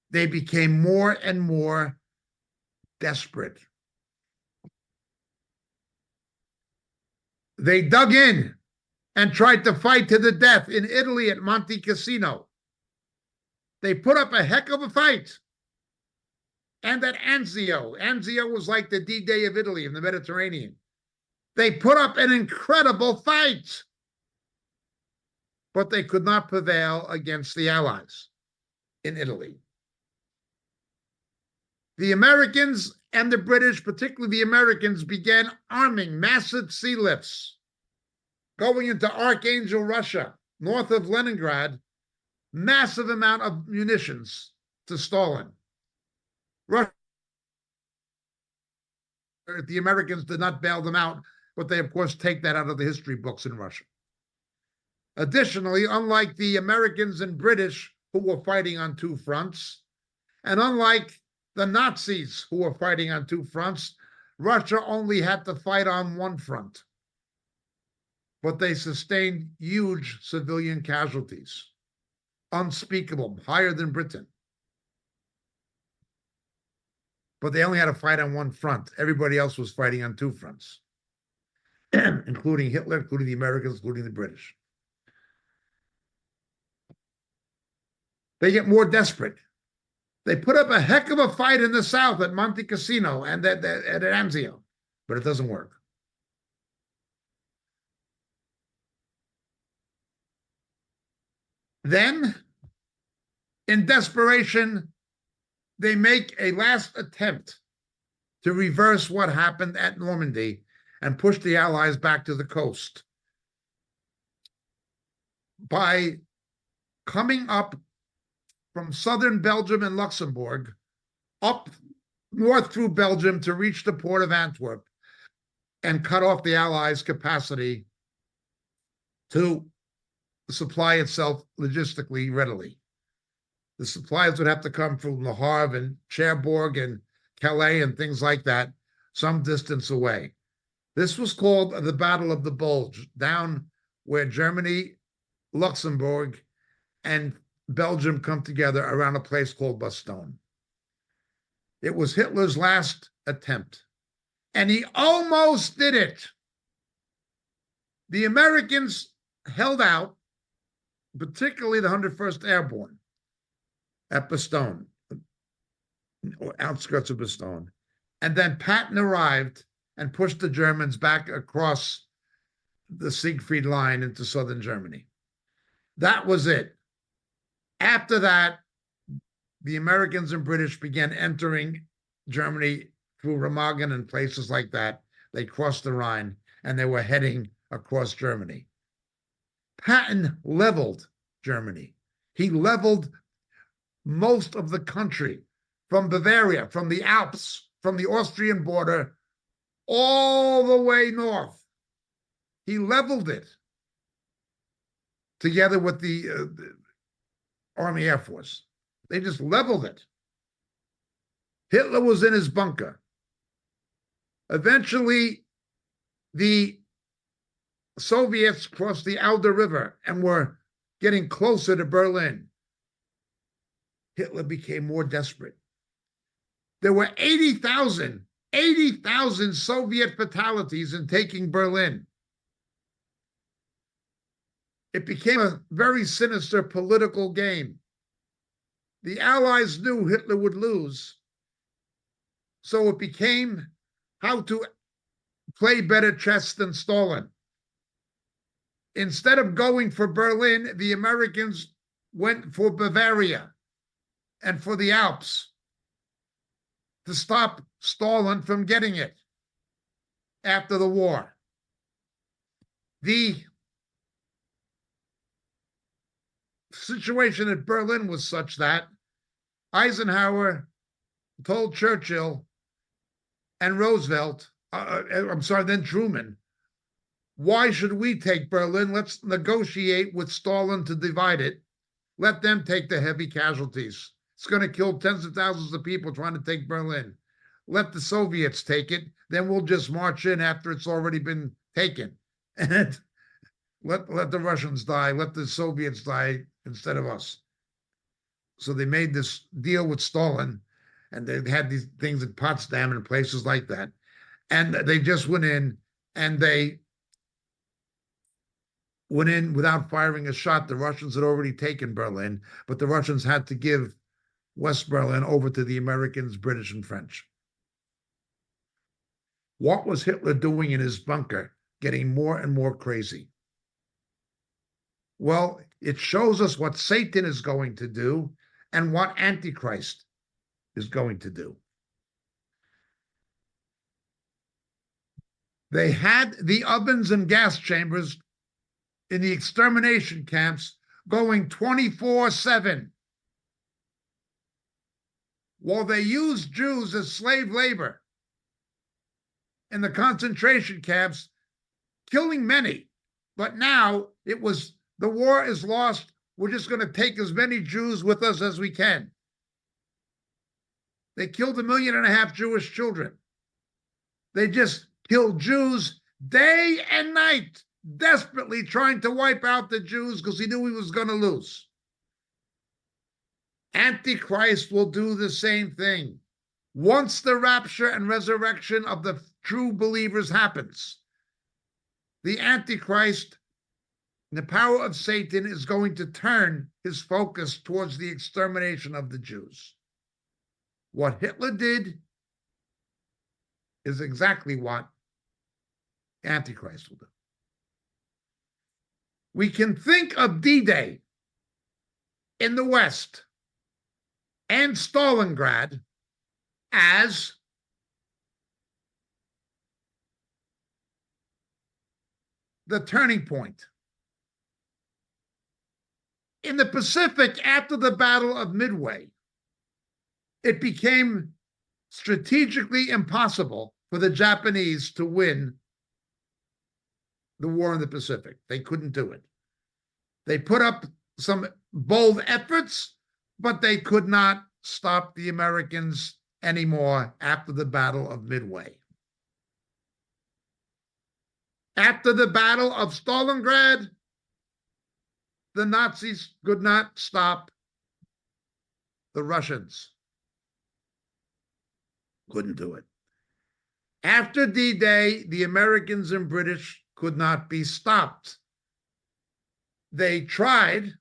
They became more and more desperate. They dug in and tried to fight to the death in Italy at Monte Cassino. They put up a heck of a fight. And at Anzio was like the D-Day of Italy in the Mediterranean. They put up an incredible fight, but they could not prevail against the Allies in Italy. The Americans and the British, particularly the Americans, began arming massive sea lifts, going into Archangel, Russia, north of Leningrad, massive amount of munitions to Stalin. Russia, the Americans did not bail them out, but they, of course, take that out of the history books in Russia. Additionally, unlike the Americans and British, who were fighting on two fronts, and unlike the Nazis, who were fighting on two fronts, Russia only had to fight on one front. But they sustained huge civilian casualties, unspeakable, higher than Britain. But they only had to fight on one front. Everybody else was fighting on two fronts, including Hitler, including the Americans, including the British. They get more desperate. They put up a heck of a fight in the south at Monte Cassino and at Anzio, but it doesn't work. Then, in desperation, they make a last attempt to reverse what happened at Normandy and push the Allies back to the coast by coming up from southern Belgium and Luxembourg, up north through Belgium to reach the port of Antwerp and cut off the Allies' capacity to supply itself logistically readily. The supplies would have to come from Le Havre and Cherbourg and Calais and things like that, some distance away. This was called the Battle of the Bulge, down where Germany, Luxembourg, and Belgium come together around a place called Bastogne. It was Hitler's last attempt, and he almost did it. The Americans held out, particularly the 101st Airborne at Bastogne, or outskirts of Bastogne. And then Patton arrived and pushed the Germans back across the Siegfried Line into southern Germany. That was it. After that, the Americans and British began entering Germany through Remagen and places like that. They crossed the Rhine and they were heading across Germany. Patton leveled Germany. He leveled most of the country, from Bavaria, from the Alps, from the Austrian border all the way north. He leveled it together with the Army Air Force. They just leveled it. Hitler was in his bunker. Eventually, the Soviets crossed the Oder River and were getting closer to Berlin. Hitler became more desperate. There were 80,000 Soviet fatalities in taking Berlin. It became a very sinister political game. The Allies knew Hitler would lose, so it became how to play better chess than Stalin. Instead of going for Berlin, the Americans went for Bavaria and for the Alps to stop Stalin from getting it after the war. The situation at Berlin was such that Eisenhower told Churchill and Roosevelt, then Truman, why should we take Berlin? Let's negotiate with Stalin to divide it. Let them take the heavy casualties. It's going to kill tens of thousands of people trying to take Berlin. Let the Soviets take it. Then we'll just march in after it's already been taken. And let the Russians die. Let the Soviets die instead of us. So they made this deal with Stalin, and they had these things at Potsdam and places like that. And they just went in, and they went in without firing a shot. The Russians had already taken Berlin, but the Russians had to give West Berlin over to the Americans, British, and French. What was Hitler doing in his bunker? Getting more and more crazy. Well, it shows us what Satan is going to do and what Antichrist is going to do. They had the ovens and gas chambers in the extermination camps going 24/7. While they used Jews as slave labor in the concentration camps, killing many. But now it was, the war is lost. We're just going to take as many Jews with us as we can. They killed 1.5 million Jewish children. They just killed Jews day and night, desperately trying to wipe out the Jews because he knew he was going to lose. Antichrist will do the same thing. Once the rapture and resurrection of the true believers happens, the Antichrist, the power of Satan, is going to turn his focus towards the extermination of the Jews. What Hitler did is exactly what Antichrist will do. We can think of D-Day in the West and Stalingrad as the turning point. In the Pacific, after the Battle of Midway, it became strategically impossible for the Japanese to win the war in the Pacific. They couldn't do it. They put up some bold efforts, but they could not stop the Americans anymore after the Battle of Midway. After the Battle of Stalingrad, the Nazis could not stop the Russians. Couldn't do it. After D-Day, the Americans and British could not be stopped. They tried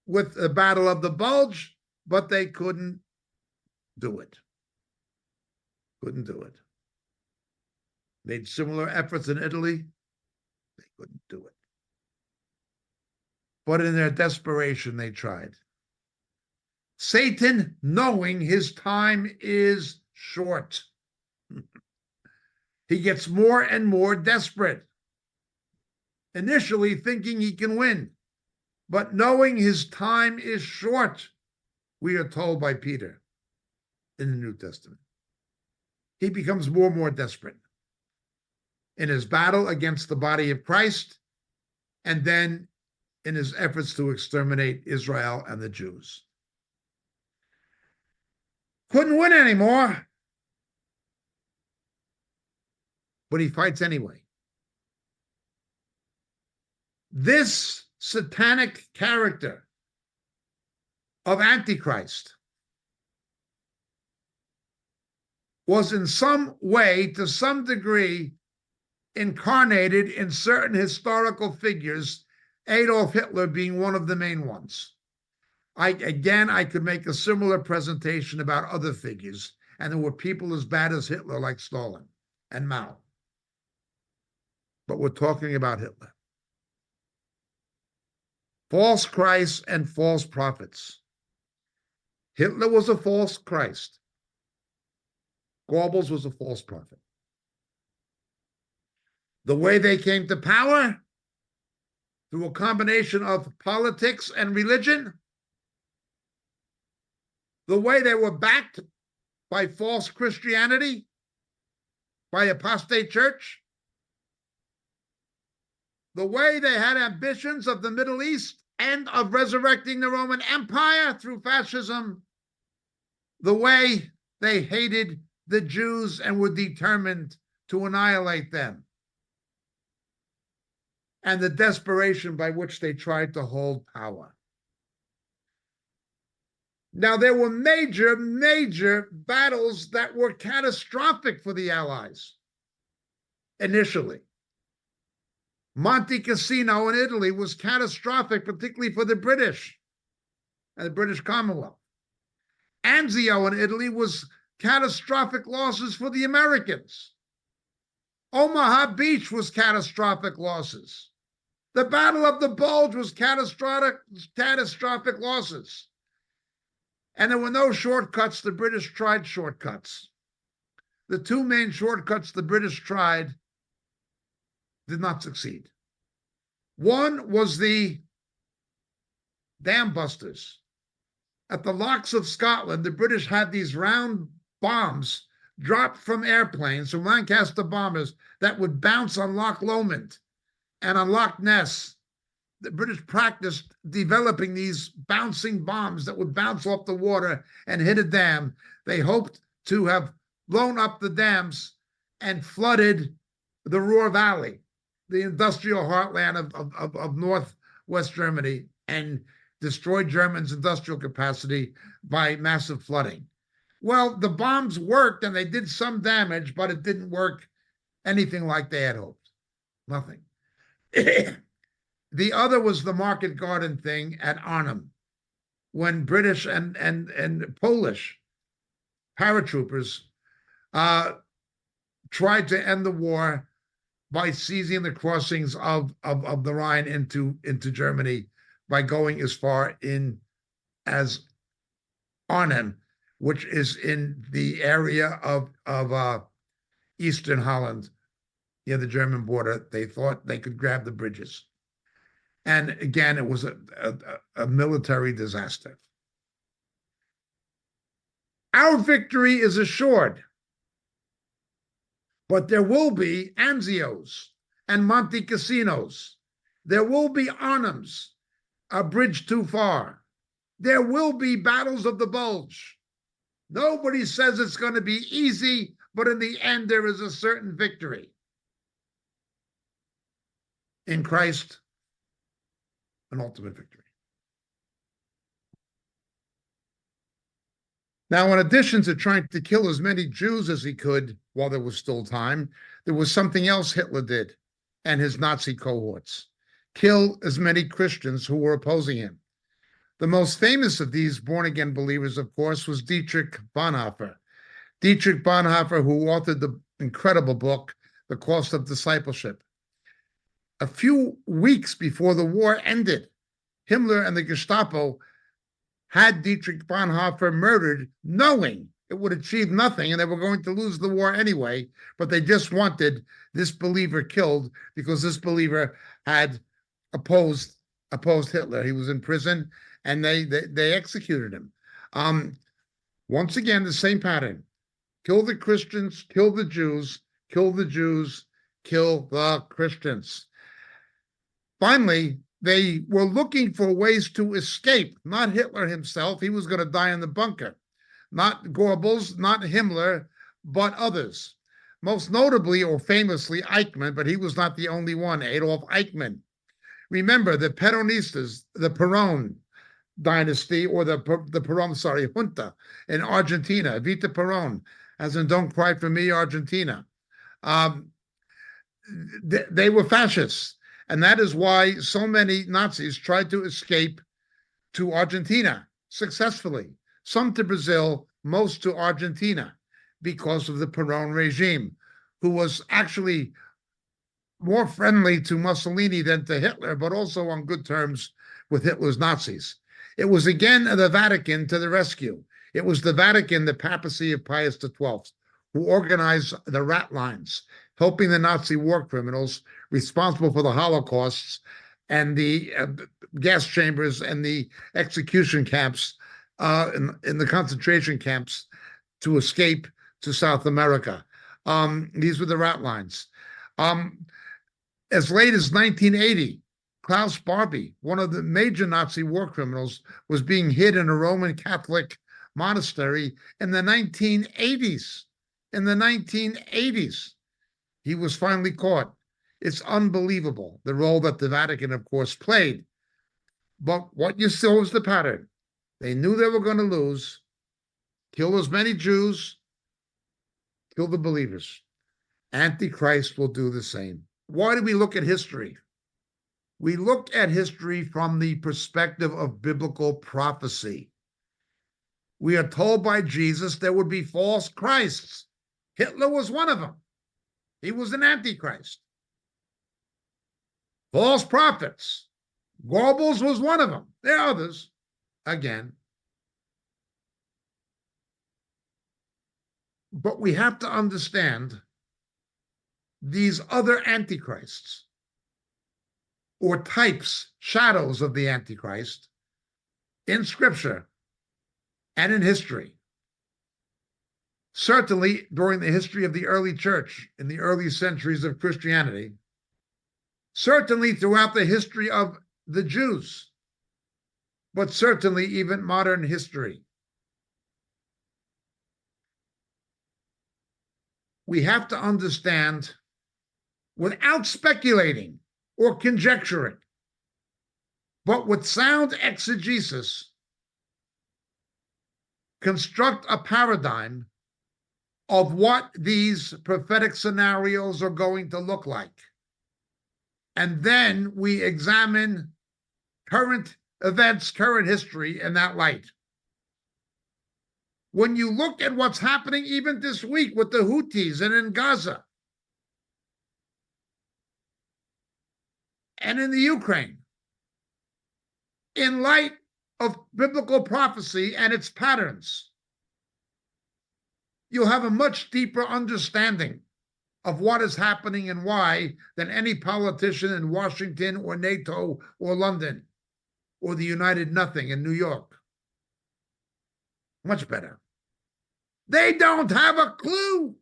with the Battle of the Bulge, but they couldn't do it. Couldn't do it. Made similar efforts in Italy. They couldn't do it. But in their desperation, they tried. Satan, knowing his time is short, he gets more and more desperate. Initially thinking he can win, but knowing his time is short, we are told by Peter in the New Testament. he becomes more and more desperate in his battle against the body of Christ, and then in his efforts to exterminate Israel and the Jews. Couldn't win anymore, but he fights anyway. This satanic character of Antichrist was in some way, to some degree, incarnated in certain historical figures, Adolf Hitler being one of the main ones. I could make a similar presentation about other figures, and there were people as bad as Hitler, like Stalin and Mao. But we're talking about Hitler. False Christs and false prophets. Hitler was a false Christ. Goebbels was a false prophet. The way they came to power, through a combination of politics and religion, the way they were backed by false Christianity, by apostate church, the way they had ambitions of the Middle East and of resurrecting the Roman Empire through fascism, the way they hated the Jews and were determined to annihilate them, and the desperation by which they tried to hold power. Now, there were major battles that were catastrophic for the Allies initially. Monte Cassino in Italy was catastrophic, particularly for the British and the British Commonwealth. Anzio in Italy was catastrophic losses for the Americans. Omaha Beach was catastrophic losses. The Battle of the Bulge was catastrophic losses. And there were no shortcuts. The British tried shortcuts. The two main shortcuts the British tried did not succeed. One was the dam busters. At the locks of Scotland, the British had these round bombs dropped from airplanes, from Lancaster bombers, that would bounce on Loch Lomond and on Loch Ness. The British practiced developing these bouncing bombs that would bounce off the water and hit a dam. They hoped to have blown up the dams and flooded the Ruhr Valley, the industrial heartland of northwest Germany, and destroyed Germany's industrial capacity by massive flooding. Well, the bombs worked and they did some damage, but it didn't work anything like they had hoped. Nothing. The other was the Market Garden thing at Arnhem, when British and Polish paratroopers tried to end the war by seizing the crossings of the Rhine into Germany by going as far in as Arnhem, which is in the area of eastern Holland, near the German border. They thought they could grab the bridges. And again, it was a military disaster. Our victory is assured, but there will be Anzios and Monte Cassinos. There will be Arnhems, a bridge too far. There will be battles of the Bulge. Nobody says it's going to be easy, but in the end, there is a certain victory in Christ. An ultimate victory. Now, in addition to trying to kill as many Jews as he could while there was still time, there was something else Hitler did and his Nazi cohorts: kill as many Christians who were opposing him. The most famous of these born-again believers, of course, was Dietrich Bonhoeffer. Dietrich Bonhoeffer, who authored the incredible book, The Cost of Discipleship. A few weeks before the war ended, Himmler and the Gestapo had Dietrich Bonhoeffer murdered, knowing it would achieve nothing and they were going to lose the war anyway, but they just wanted this believer killed because this believer had opposed Hitler. He was in prison and they executed him. Once again, the same pattern. Kill the Christians, kill the Jews, kill the Jews, kill the Christians. Finally, they were looking for ways to escape, not Hitler himself. He was going to die in the bunker. Not Goebbels, not Himmler, but others. Most notably or famously, Eichmann, but he was not the only one, Adolf Eichmann. Remember, the Peronistas, the Peron dynasty, or the Peron, junta in Argentina, Vita Peron, as in Don't Cry for Me, Argentina. They were fascists. And that is why so many Nazis tried to escape to Argentina successfully. Some to Brazil, most to Argentina, because of the Peron regime, who was actually more friendly to Mussolini than to Hitler, but also on good terms with Hitler's Nazis. It was again the Vatican to the rescue. It was the Vatican, the papacy of Pius XII, who organized the rat lines, helping the Nazi war criminals responsible for the Holocausts and the gas chambers and the execution camps in the concentration camps to escape to South America. These were the rat lines. As late as 1980, Klaus Barbie, one of the major Nazi war criminals, was being hid in a Roman Catholic monastery in the 1980s. In the 1980s, he was finally caught. It's unbelievable, the role that the Vatican, of course, played. But what you saw was the pattern. They knew they were going to lose, kill as many Jews, kill the believers. Antichrist will do the same. Why do we look at history? We look at history from the perspective of biblical prophecy. We are told by Jesus there would be false Christs. Hitler was one of them. He was an Antichrist. False prophets. Goebbels was one of them. There are others. Again. But we have to understand these other antichrists, or types, shadows of the Antichrist, in Scripture and in history. Certainly during the history of the early church, in the early centuries of Christianity, certainly throughout the history of the Jews, but certainly even modern history. We have to understand, without speculating or conjecturing, but with sound exegesis, construct a paradigm of what these prophetic scenarios are going to look like. And then we examine current events, current history in that light. When you look at what's happening even this week with the Houthis and in Gaza and in the Ukraine, in light of biblical prophecy and its patterns, you'll have a much deeper understanding of what is happening and why than any politician in Washington or NATO or London or the United Nothing in New York. Much better. They don't have a clue.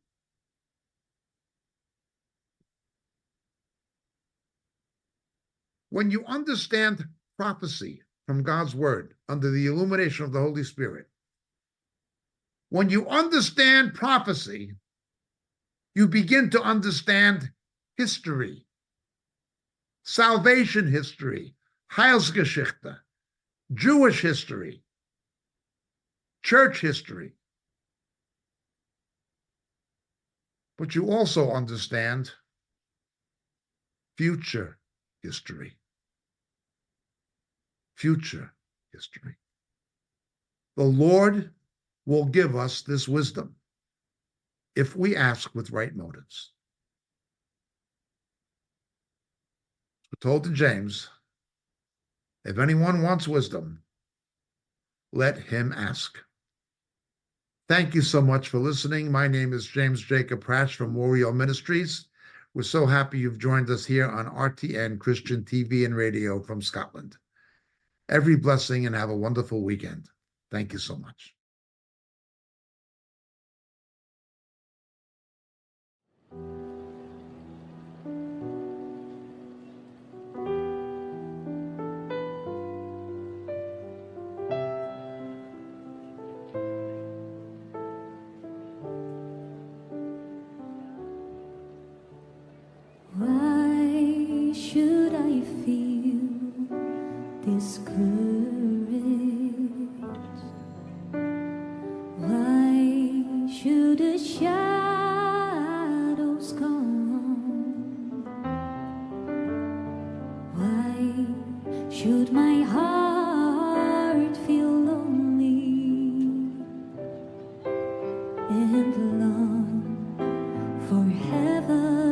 When you understand prophecy from God's word under the illumination of the Holy Spirit, when you understand prophecy, you begin to understand history, salvation history, Heilsgeschichte, Jewish history, church history. But you also understand future history. Future history. The Lord will give us this wisdom if we ask with right motives. We're told to James, if anyone wants wisdom, let him ask. Thank you so much for listening. My name is James Jacob Prasch from Warrior Ministries. We're so happy you've joined us here on RTN Christian TV and Radio from Scotland. Every blessing and have a wonderful weekend. Thank you so much. Should my heart feel lonely and long for heaven,